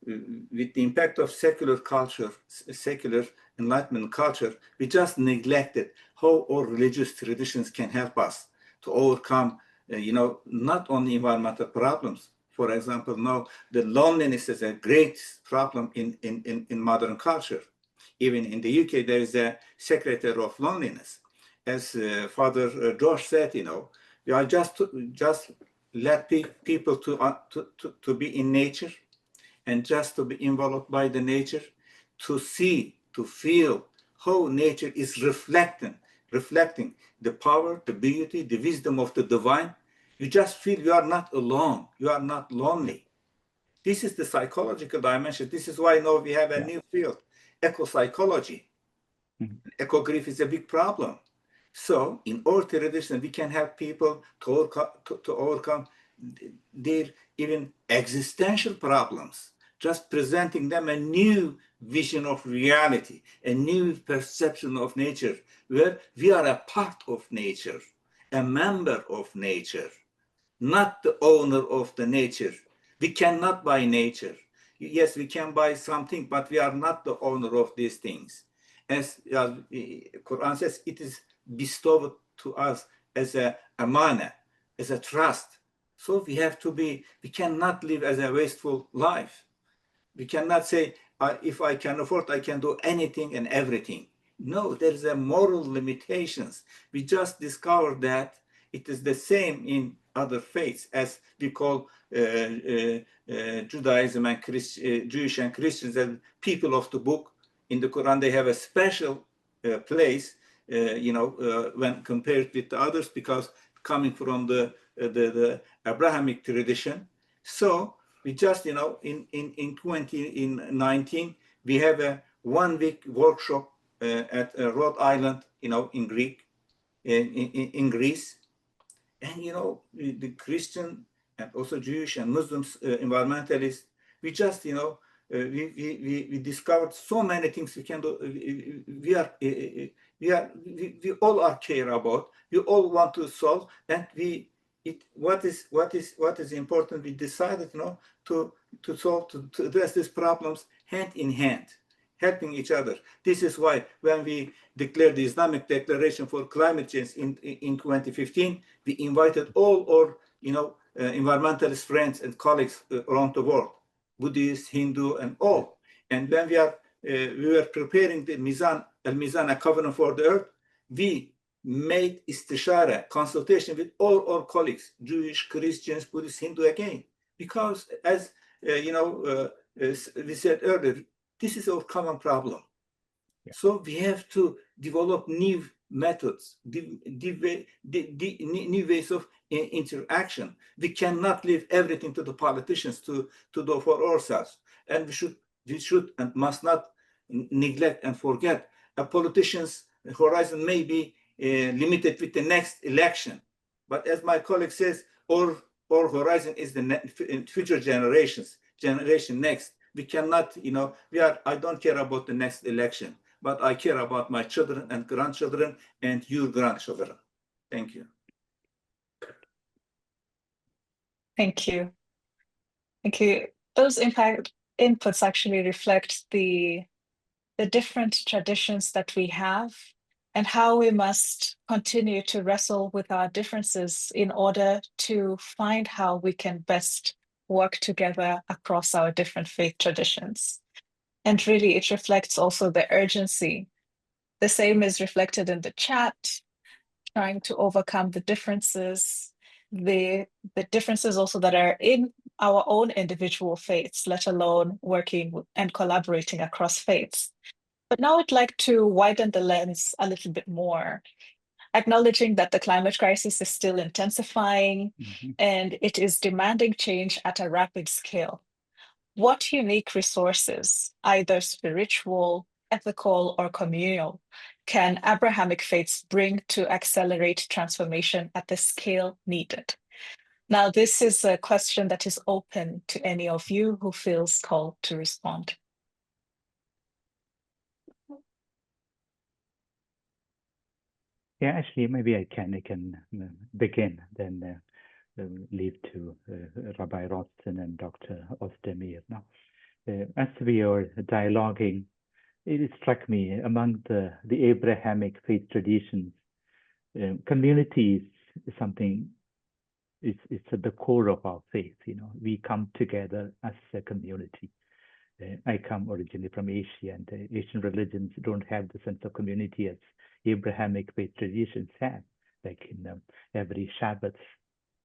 [SPEAKER 7] with the impact of secular culture, secular Enlightenment culture, we just neglected how our religious traditions can help us to overcome, not only environmental problems. For example, now the loneliness is a great problem in modern culture. Even in the UK, there is a secretary of loneliness. As Father Josh said, we are just let people to be in nature, and just to be enveloped by the nature, to see, to feel how nature is reflecting the power, the beauty, the wisdom of the divine. You just feel you are not alone, you are not lonely. This is the psychological dimension. This is why now we have a new field, eco-psychology. Eco-grief is a big problem. So in our tradition, we can help people to overcome their even existential problems, just presenting them a new vision of reality, a new perception of nature, where we are a part of nature, a member of nature, not the owner of the nature. We cannot buy nature. Yes, we can buy something, but we are not the owner of these things. As Quran says, it is bestowed to us as a amana, as a trust. So we have to be, we cannot live as a wasteful life. We cannot say, if I can afford, I can do anything and everything. No, there is a moral limitations. We just discovered that it is the same in other faiths, as we call Judaism and Jewish and Christians and people of the book. In the Quran, they have a special place, when compared with the others, because coming from the Abrahamic tradition. So we just, in 2019, we have a 1-week workshop at Rhode Island, in Greece. And, the Christian and also Jewish and Muslims environmentalists, we just, we discovered so many things we can do. We all are care about. We all want to solve, and what is important. We decided, to solve, to address these problems hand in hand, helping each other. This is why when we declared the Islamic Declaration for Climate Change in 2015, we invited all our, environmentalist friends and colleagues around the world, Buddhist, Hindu, and all. And when we were preparing the Al-Mizan, a covenant for the earth, we made istishara, consultation with all our colleagues, Jewish, Christians, Buddhists, Hindu again, because as we said earlier, this is our common problem. Yeah. So we have to develop new methods, new ways of interaction. We cannot leave everything to the politicians to do for ourselves. And we should and must not neglect and forget. A politician's horizon may be limited with the next election. But as my colleague says, our horizon is the future generations, generation next. We cannot, I don't care about the next election, but I care about my children and grandchildren and your grandchildren. Thank you.
[SPEAKER 3] Thank you. Thank you. Those inputs actually reflect the different traditions that we have and how we must continue to wrestle with our differences in order to find how we can best work together across our different faith traditions. And really, it reflects also the urgency. The same is reflected in the chat, trying to overcome the differences, the differences also that are in our own individual faiths, let alone working and collaborating across faiths. But now I'd like to widen the lens a little bit more. acknowledging that the climate crisis is still intensifying and it is demanding change at a rapid scale. What unique resources, either spiritual, ethical, or communal, can Abrahamic faiths bring to accelerate transformation at the scale needed? Now, this is a question that is open to any of you who feels called to respond.
[SPEAKER 8] Yeah, actually, maybe I can begin, then leave to Rabbi Rosenn and Dr. Ozdemir. Now, as we are dialoguing, it struck me among the Abrahamic faith traditions, community is something. It's at the core of our faith. We come together as a community. I come originally from Asia, and Asian religions don't have the sense of community as Abrahamic faith traditions have. Like in every Shabbat,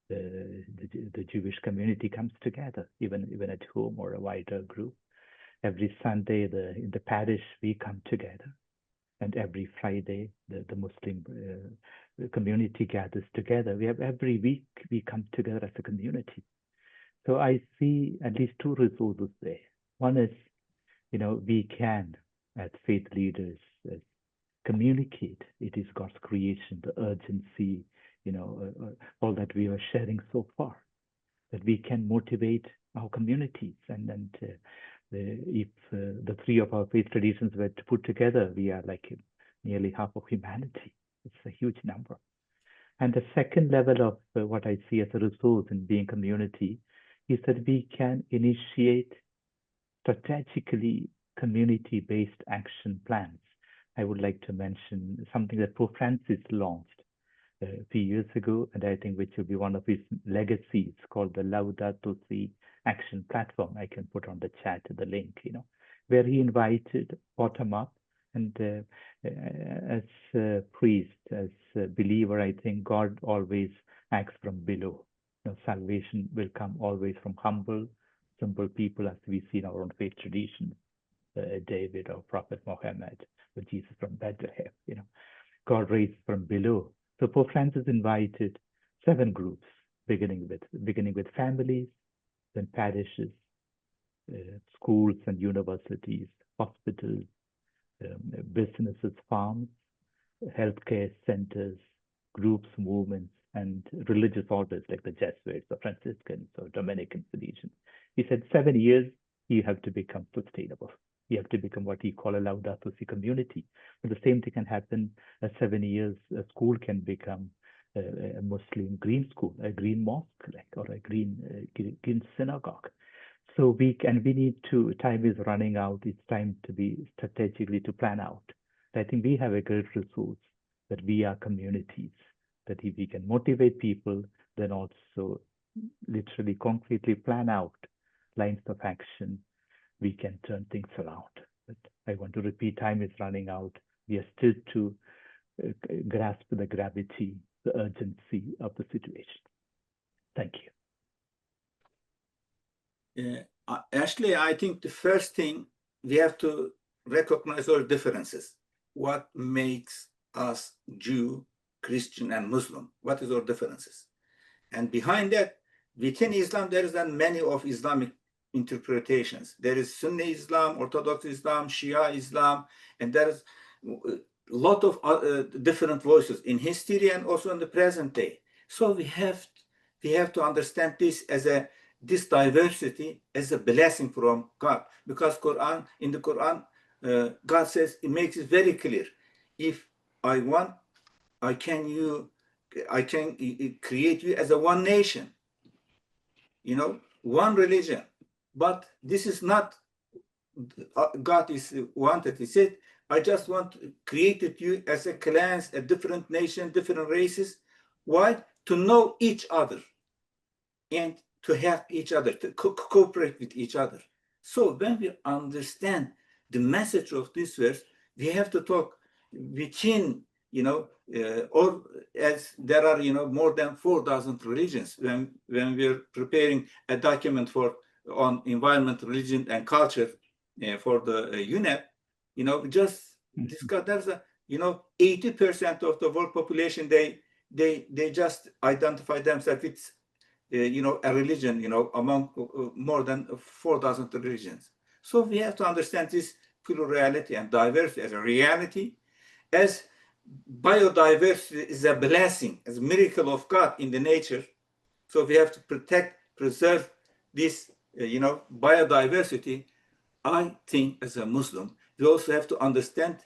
[SPEAKER 8] the Jewish community comes together, even at home or a wider group. Every Sunday, in the parish, we come together, and every Friday, the Muslim community gathers together. We have every week we come together as a community. So I see at least two resources there. One is, we can, as faith leaders, communicate. It is God's creation, the urgency, all that we are sharing so far, that we can motivate our communities. And if the three of our faith traditions were to put together, we are like nearly half of humanity. It's a huge number. And the second level of what I see as a resource in being community is that we can initiate strategically community-based action plans. I would like to mention something that Pope Francis launched a few years ago, and I think which will be one of his legacies, called the Laudato Si action platform. I can put on the chat the link, where he invited bottom up, and as a priest, as a believer, I think God always acts from below. Salvation will come always from humble, simple people, as we see in our own faith tradition, David or Prophet Muhammad, or Jesus from Bethlehem. God raised from below. So Pope Francis invited 7 groups, beginning with families, then parishes, schools and universities, hospitals, businesses, farms, healthcare centers, groups, movements, and religious orders like the Jesuits, the Franciscans, or Dominican traditions. He said 7 years, you have to become sustainable. You have to become what he called a Laudato Si community. But the same thing can happen. 7 years, a school can become a Muslim green school, a green mosque, or a green synagogue. So we need to, time is running out. It's time to be strategically to plan out. I think we have a great resource that we are communities, that if we can motivate people, then also literally concretely plan out lines of action, we can turn things around. But I want to repeat, time is running out. We are still to grasp the gravity, the urgency of the situation. Thank you.
[SPEAKER 7] Ashley, I think the first thing we have to recognize our differences. What makes us Jew, Christian, and Muslim? What is our differences? And behind that, within Islam, there is many of Islamic interpretations. There is Sunni Islam, Orthodox Islam, Shia Islam, and there is a lot of different voices in history and also in the present day. So we have to understand this as this diversity as a blessing from God, because in the Quran, God says, it makes it very clear. If I want, I can create you as a one nation, one religion. But this is not God is wanted. He said, I just created you as a clans, a different nation, different races. Why? To know each other and to help each other, to cooperate with each other. So when we understand the message of this verse, we have to talk within, or as there are, more than 4,000 religions. When we're preparing a document on environment, religion, and culture for the UNEP, just discuss. 80% of the world population, they just identify themselves with, a religion, among more than 4,000 religions. So we have to understand this plurality and diversity as a reality, as biodiversity is a blessing, as a miracle of God in the nature. So we have to protect, preserve this, biodiversity. I think as a Muslim, we also have to understand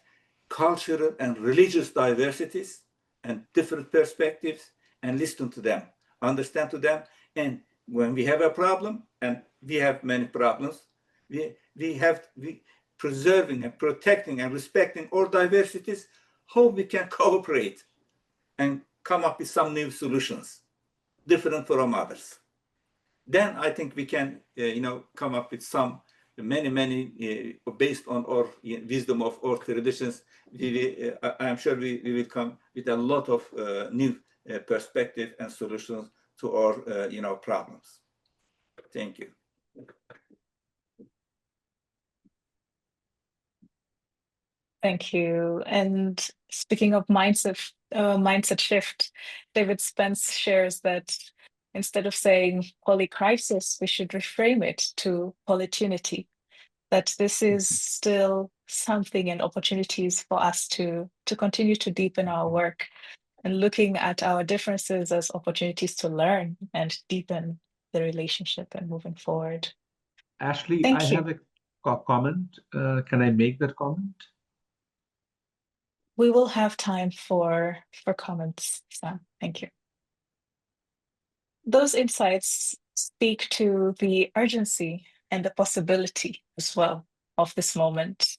[SPEAKER 7] cultural and religious diversities and different perspectives and listen to them, understand to them. And when we have a problem, and we have many problems, we have preserving and protecting and respecting all diversities, how we can cooperate and come up with some new solutions, different from others. Then I think we can, come up with some many based on our wisdom of our traditions. I am sure we will come with a lot of new perspective and solutions to our problems. Thank you.
[SPEAKER 3] Thank you. And speaking of mindset shift, David Spence shares that instead of saying polycrisis, we should reframe it to polytunity, that this is still something and opportunities for us to continue to deepen our work and looking at our differences as opportunities to learn and deepen the relationship and moving forward.
[SPEAKER 9] Ashley,
[SPEAKER 3] Thank
[SPEAKER 9] I
[SPEAKER 3] you.
[SPEAKER 9] have a comment. Can I make that comment?
[SPEAKER 3] We will have time for comments, Sam. Thank you. Those insights speak to the urgency and the possibility as well of this moment.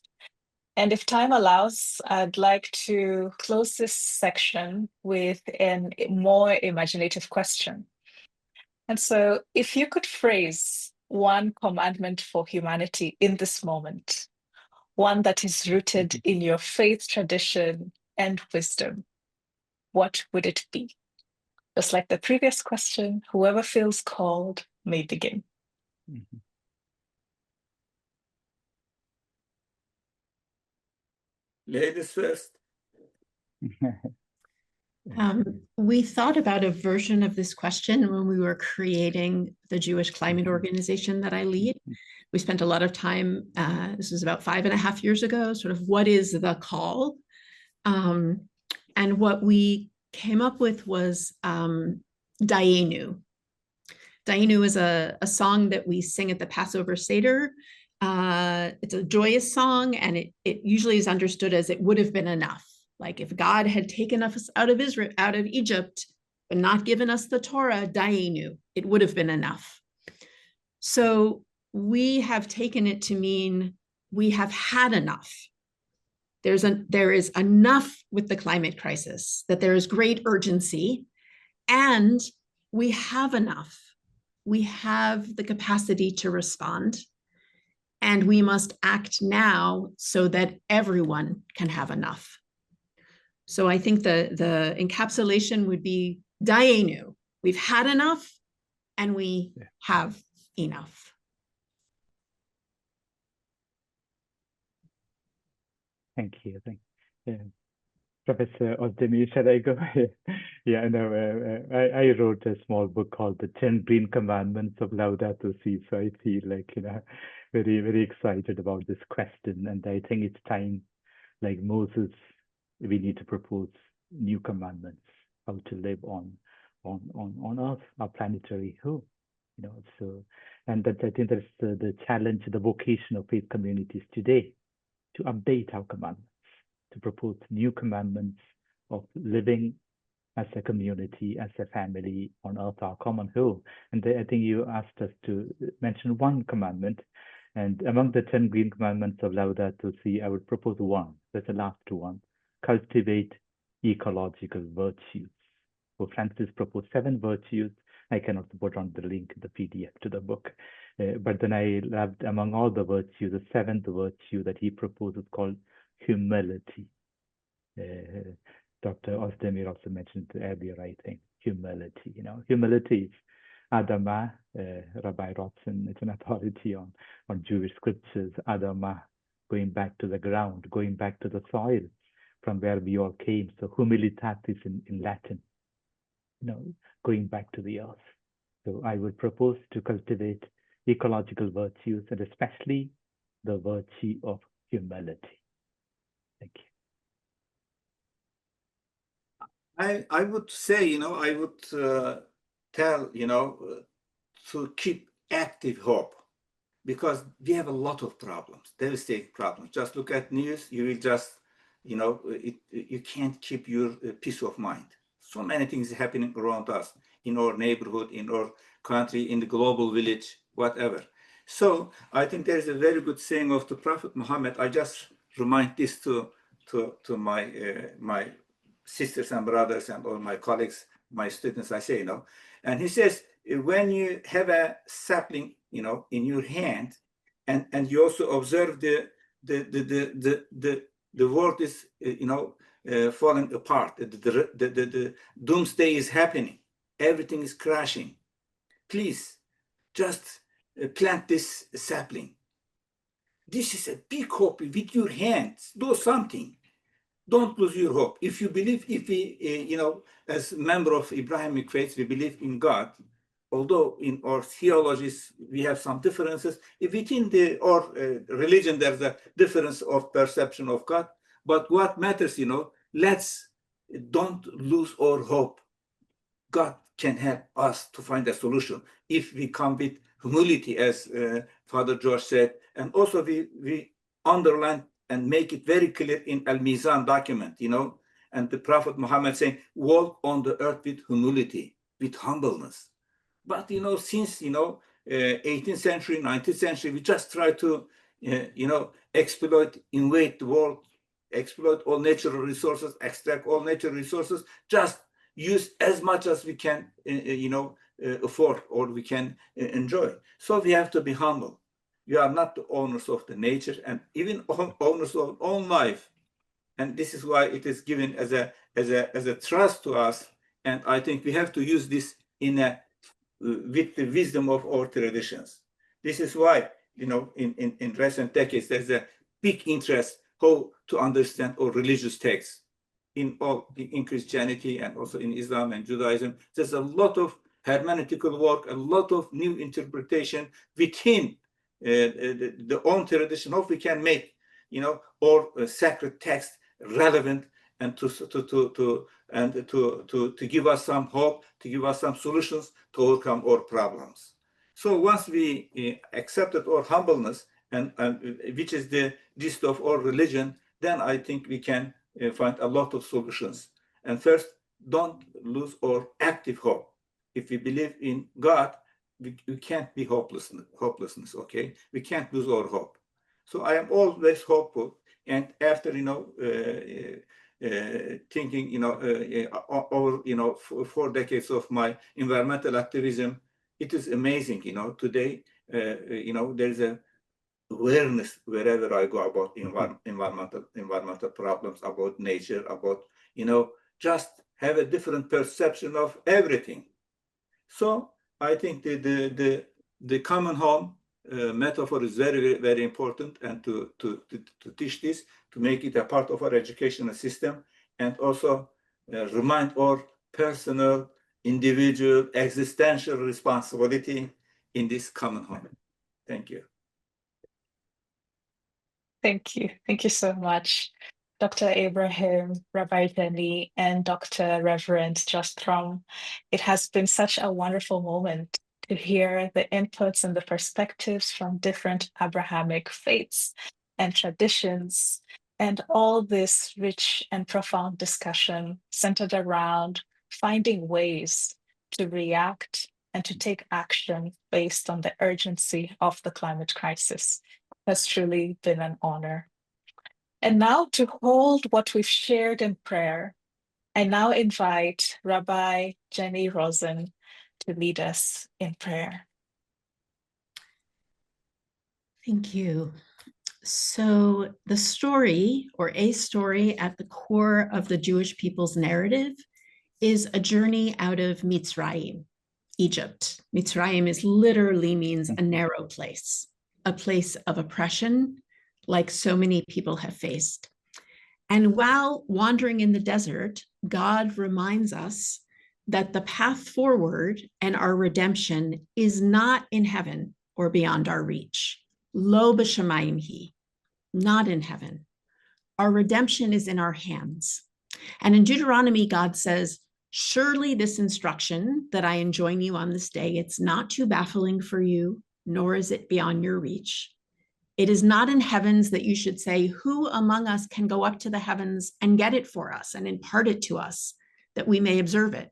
[SPEAKER 3] And if time allows, I'd like to close this section with a more imaginative question. And so, if you could phrase one commandment for humanity in this moment, one that is rooted in your faith tradition and wisdom, what would it be? Just like the previous question, whoever feels called may begin.
[SPEAKER 7] Ladies first.
[SPEAKER 5] We thought about a version of this question when we were creating the Jewish climate organization that I lead. We spent a lot of time, this was about 5.5 years ago, sort of what is the call? And what we came up with was Dayenu. Dayenu is a song that we sing at the Passover Seder. It's a joyous song, and it usually is understood as it would have been enough. Like if God had taken us out of Egypt, but not given us the Torah, Dayenu, it would have been enough. So we have taken it to mean we have had enough. There is enough with the climate crisis, that there is great urgency, and we have enough. We have the capacity to respond, and we must act now so that everyone can have enough. So I think the encapsulation would be Dayenu. We've had enough, and we have enough.
[SPEAKER 8] Thank you. Professor Ozdemir, shall I go? Yeah, no, I wrote a small book called The 10 Green Commandments of Laudato Si. So I feel like, very, very excited about this question. And I think it's time, like Moses, we need to propose new commandments, how to live on Earth, our planetary home. So, and that I think that's the challenge, the vocation of faith communities today, to update our commandments, to propose new commandments of living as a community, as a family on Earth, our common home. And I think you asked us to mention one commandment. And among the 10 green commandments of Laudato Si, I would propose one. That's the last one. Cultivate ecological virtues. So Francis proposed 7 virtues. I cannot put on the link in the PDF to the book. But then I loved, among all the virtues, the 7th virtue that he proposed is called humility. Dr. Ozdemir also mentioned earlier, I think, humility. Humility is Adama, Rabbi Rosenn, it's an authority on Jewish scriptures. Adama, going back to the ground, going back to the soil. from where we all came. So humilitatis in Latin, going back to the earth. So I would propose to cultivate ecological virtues, and especially the virtue of humility. Thank you.
[SPEAKER 7] I would say, I would tell, to keep active hope, because we have a lot of problems, devastating problems. Just look at news, you will just, you can't keep your peace of mind. So many things happening around us, in our neighborhood, in our country, in the global village, whatever. So I think there is a very good saying of the Prophet Muhammad. I just remind this to my sisters and brothers and all my colleagues, my students, I say, and he says, when you have a sapling, in your hand, and you also observe the world is, falling apart, the doomsday is happening, everything is crashing, please just plant this sapling. This is a big hope. With your hands, do something. Don't lose your hope. If you believe, if we, as member of Abrahamic faith, we believe in God, although in our theologies we have some differences, within our religion there's a difference of perception of God, but what matters, let's don't lose our hope. God can help us to find a solution if we come with humility, as Father George said, and also we underline and make it very clear in Al-Mizan document, and the Prophet Muhammad saying, walk on the earth with humility, with humbleness. But, since, 18th century, 19th century, we just try to, exploit, invade the world, exploit all natural resources, extract all natural resources, just use as much as we can, afford or we can enjoy. So we have to be humble. We are not the owners of the nature, and even owners of our own life. And this is why it is given as a trust to us. And I think we have to use this with the wisdom of our traditions. This is why, in recent decades, there's a big interest how to understand our religious texts in Christianity and also in Islam and Judaism. There's a lot of hermeneutical work, a lot of new interpretation within the own tradition. How we can make, our sacred text relevant and to give us some hope, to give us some solutions to overcome our problems. So once we accepted our humbleness, and which is the gist of our religion, then I think we can find a lot of solutions. And first, don't lose our active hope. If we believe in God, we can't be hopelessness, okay? We can't lose our hope. So I am always hopeful. And after, thinking, over, 4 decades of my environmental activism, it is amazing, today, there is a awareness wherever I go about environmental problems, about nature, about, just have a different perception of everything. So I think the common home metaphor is very, very important, and to teach this, to make it a part of our educational system, and also remind our personal, individual, existential responsibility in this common home. Thank you.
[SPEAKER 3] Thank you. Thank you so much, Dr. Ibrahim, Rabbi Jennie, and Dr. Reverend Joshtrom. It has been such a wonderful moment to hear the inputs and the perspectives from different Abrahamic faiths and traditions, and all this rich and profound discussion centered around finding ways to react and to take action based on the urgency of the climate crisis. Has truly been an honor. And now, to hold what we've shared in prayer, I now invite Rabbi Jennie Rosenn to lead us in prayer.
[SPEAKER 5] Thank you. So the story, or a story at the core of the Jewish people's narrative, is a journey out of Mitzrayim, Egypt. Mitzrayim literally means a narrow place, a place of oppression, like so many people have faced. And while wandering in the desert, God reminds us that the path forward and our redemption is not in heaven or beyond our reach. Lo b'shamayim hi, not in heaven. Our redemption is in our hands. And in Deuteronomy, God says, surely this instruction that I enjoin you on this day, it's not too baffling for you, nor is it beyond your reach. It is not in heavens that you should say, who among us can go up to the heavens and get it for us and impart it to us that we may observe it.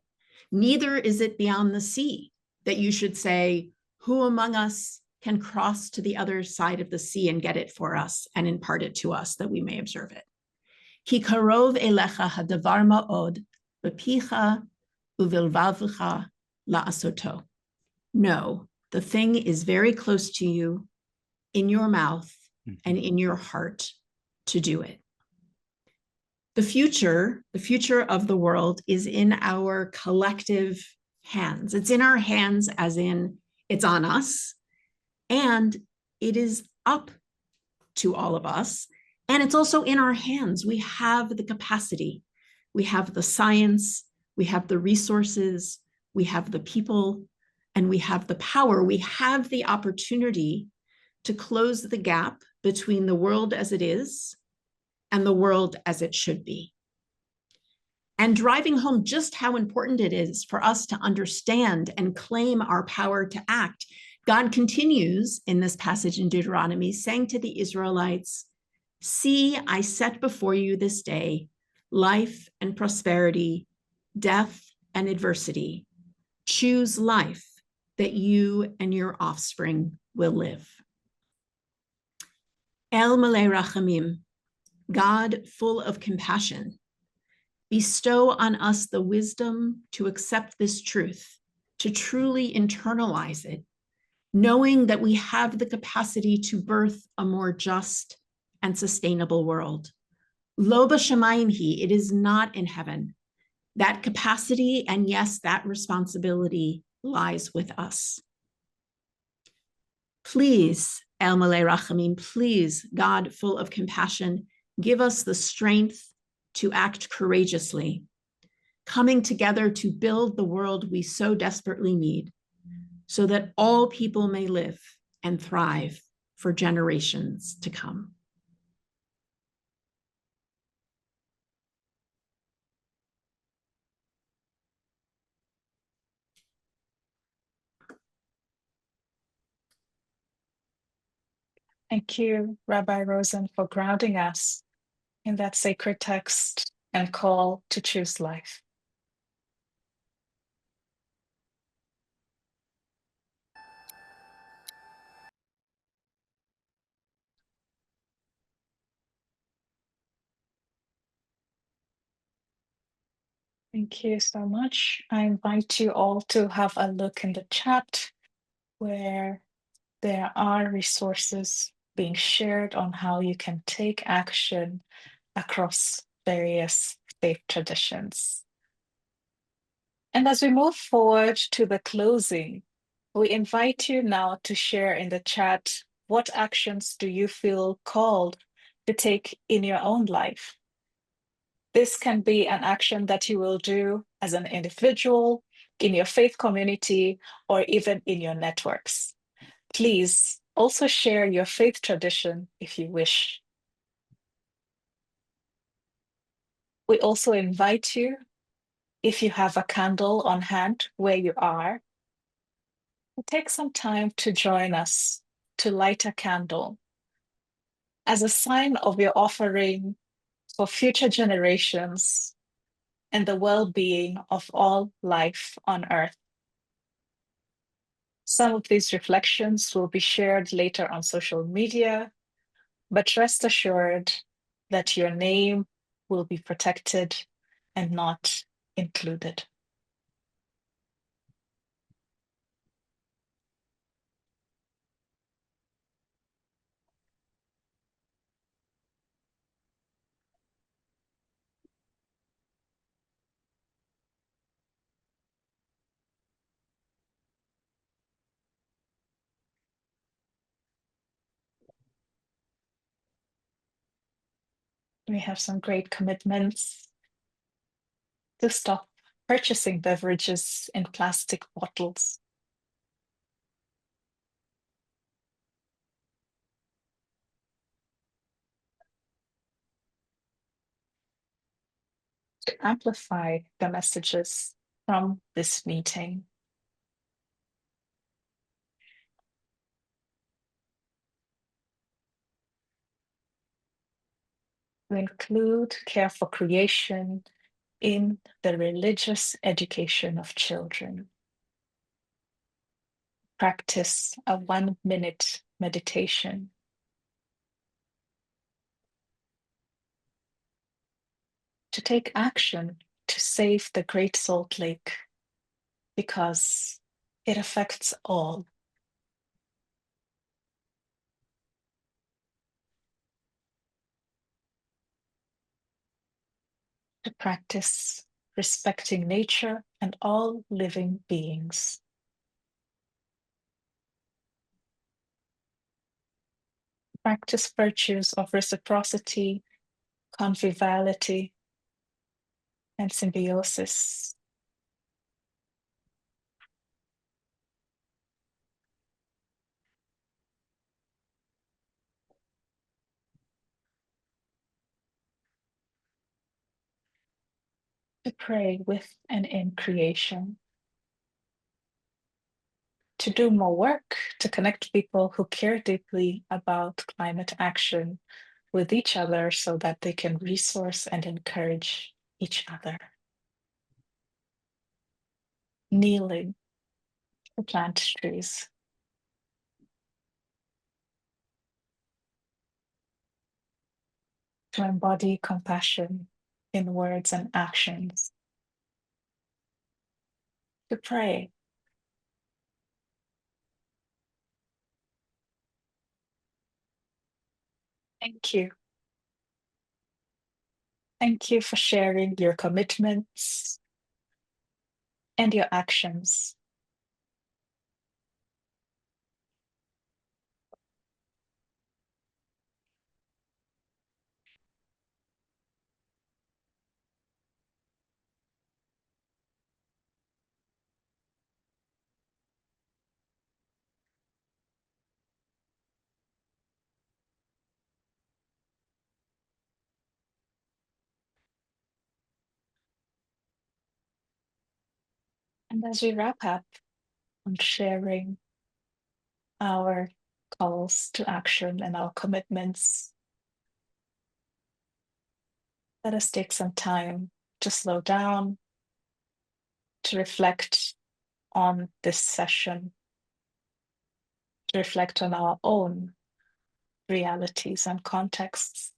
[SPEAKER 5] Neither is it beyond the sea that you should say, who among us can cross to the other side of the sea and get it for us and impart it to us that we may observe it. Ki karov elecha hadavar ma'od b'picha uvilvavcha la'asoto. No, the thing is very close to you, in your mouth and in your heart to do it. The future of the world is in our collective hands. It's in our hands as in it's on us, and it is up to all of us. And it's also in our hands. We have the capacity, we have the science, we have the resources, we have the people, and we have the power. We have the opportunity to close the gap between the world as it is and the world as it should be. And driving home just how important it is for us to understand and claim our power to act, God continues in this passage in Deuteronomy, saying to the Israelites, see, I set before you this day life and prosperity, death and adversity. Choose life that you and your offspring will live. El Malei Rachamim, God full of compassion, bestow on us the wisdom to accept this truth, to truly internalize it, knowing that we have the capacity to birth a more just and sustainable world. Lo b'shamayim hi, it is not in heaven. That capacity and yes, that responsibility lies with us. Please, El Malei Rachamim, please, God full of compassion, give us the strength to act courageously, coming together to build the world we so desperately need, so that all people may live and thrive for generations to come.
[SPEAKER 3] Thank you, Rabbi Rosenn, for grounding us in that sacred text and call to choose life. Thank you so much. I invite you all to have a look in the chat where there are resources being shared on how you can take action across various faith traditions. And as we move forward to the closing, we invite you now to share in the chat, what actions do you feel called to take in your own life? This can be an action that you will do as an individual, in your faith community, or even in your networks. Please also share your faith tradition if you wish. We also invite you, if you have a candle on hand where you are, to take some time to join us to light a candle as a sign of your offering for future generations and the well-being of all life on earth. Some of these reflections will be shared later on social media, but rest assured that your name will be protected and not included. We have some great commitments to stop purchasing beverages in plastic bottles. To amplify the messages from this meeting. To include care for creation in the religious education of children. Practice a 1-minute meditation. To take action to save the Great Salt Lake because it affects all. To practice respecting nature and all living beings. Practice virtues of reciprocity, conviviality, and symbiosis. To pray with and in creation. To do more work to connect people who care deeply about climate action with each other so that they can resource and encourage each other. Kneeling to plant trees. To embody compassion in words and actions. To pray. Thank you. Thank you for sharing your commitments and your actions. And as we wrap up on sharing our calls to action and our commitments, let us take some time to slow down, to reflect on this session, to reflect on our own realities and contexts,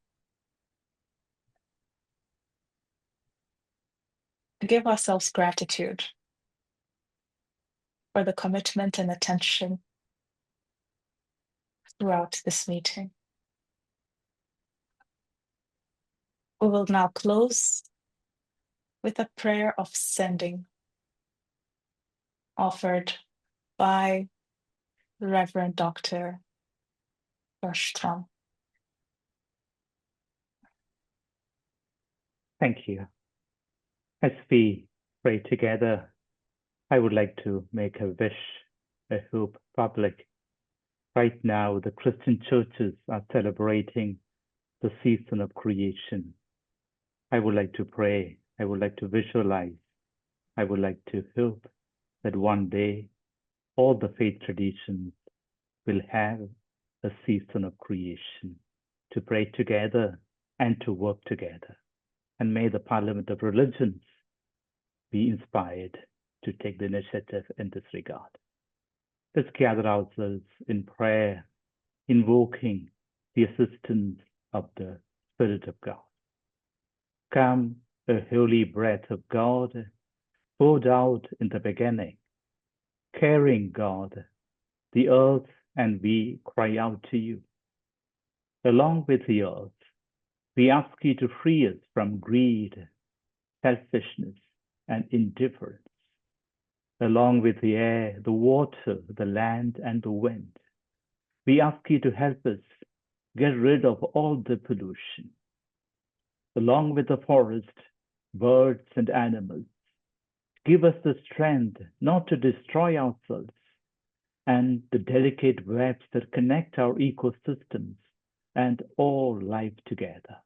[SPEAKER 3] to give ourselves gratitude for the commitment and attention throughout this meeting. We will now close with a prayer of sending offered by Reverend Dr. Joshtrom.
[SPEAKER 8] Thank you. As we pray together, I would like to make a wish, a hope public. Right now, the Christian churches are celebrating the season of creation. I would like to pray, I would like to visualize, I would like to hope that one day all the faith traditions will have a season of creation, to pray together and to work together. And may the Parliament of Religions be inspired to take the initiative in this regard. Let's gather ourselves in prayer, invoking the assistance of the Spirit of God. Come, a holy breath of God, poured out in the beginning, caring God, the earth and we cry out to you. Along with the earth, we ask you to free us from greed, selfishness, and indifference. Along with the air, the water, the land, and the wind, we ask you to help us get rid of all the pollution. along with the forest, birds, and animals. Give us the strength not to destroy ourselves and the delicate webs that connect our ecosystems and all life together.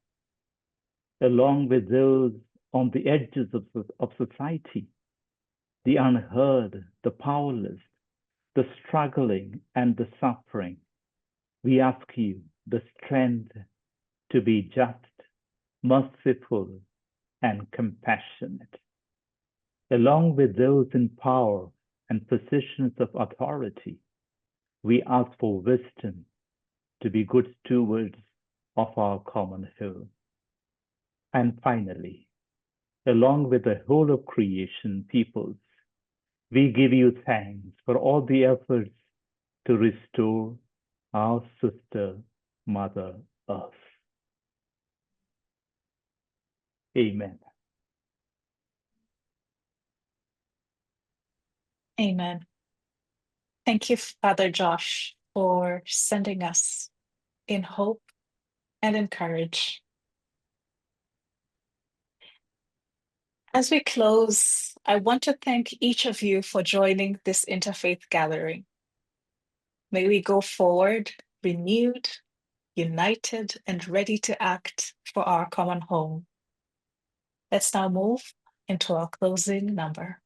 [SPEAKER 8] Along with those on the edges of society, the unheard, the powerless, the struggling, and the suffering, we ask you the strength to be just, merciful, and compassionate. Along with those in power and positions of authority, we ask for wisdom to be good stewards of our common home. And finally, along with the whole of creation peoples, we give you thanks for all the efforts to restore our sister, Mother Earth. Amen.
[SPEAKER 3] Amen. Thank you, Father Josh, for sending us in hope and in courage. As we close, I want to thank each of you for joining this interfaith gathering. May we go forward, renewed, united, and ready to act for our common home. Let's now move into our closing number.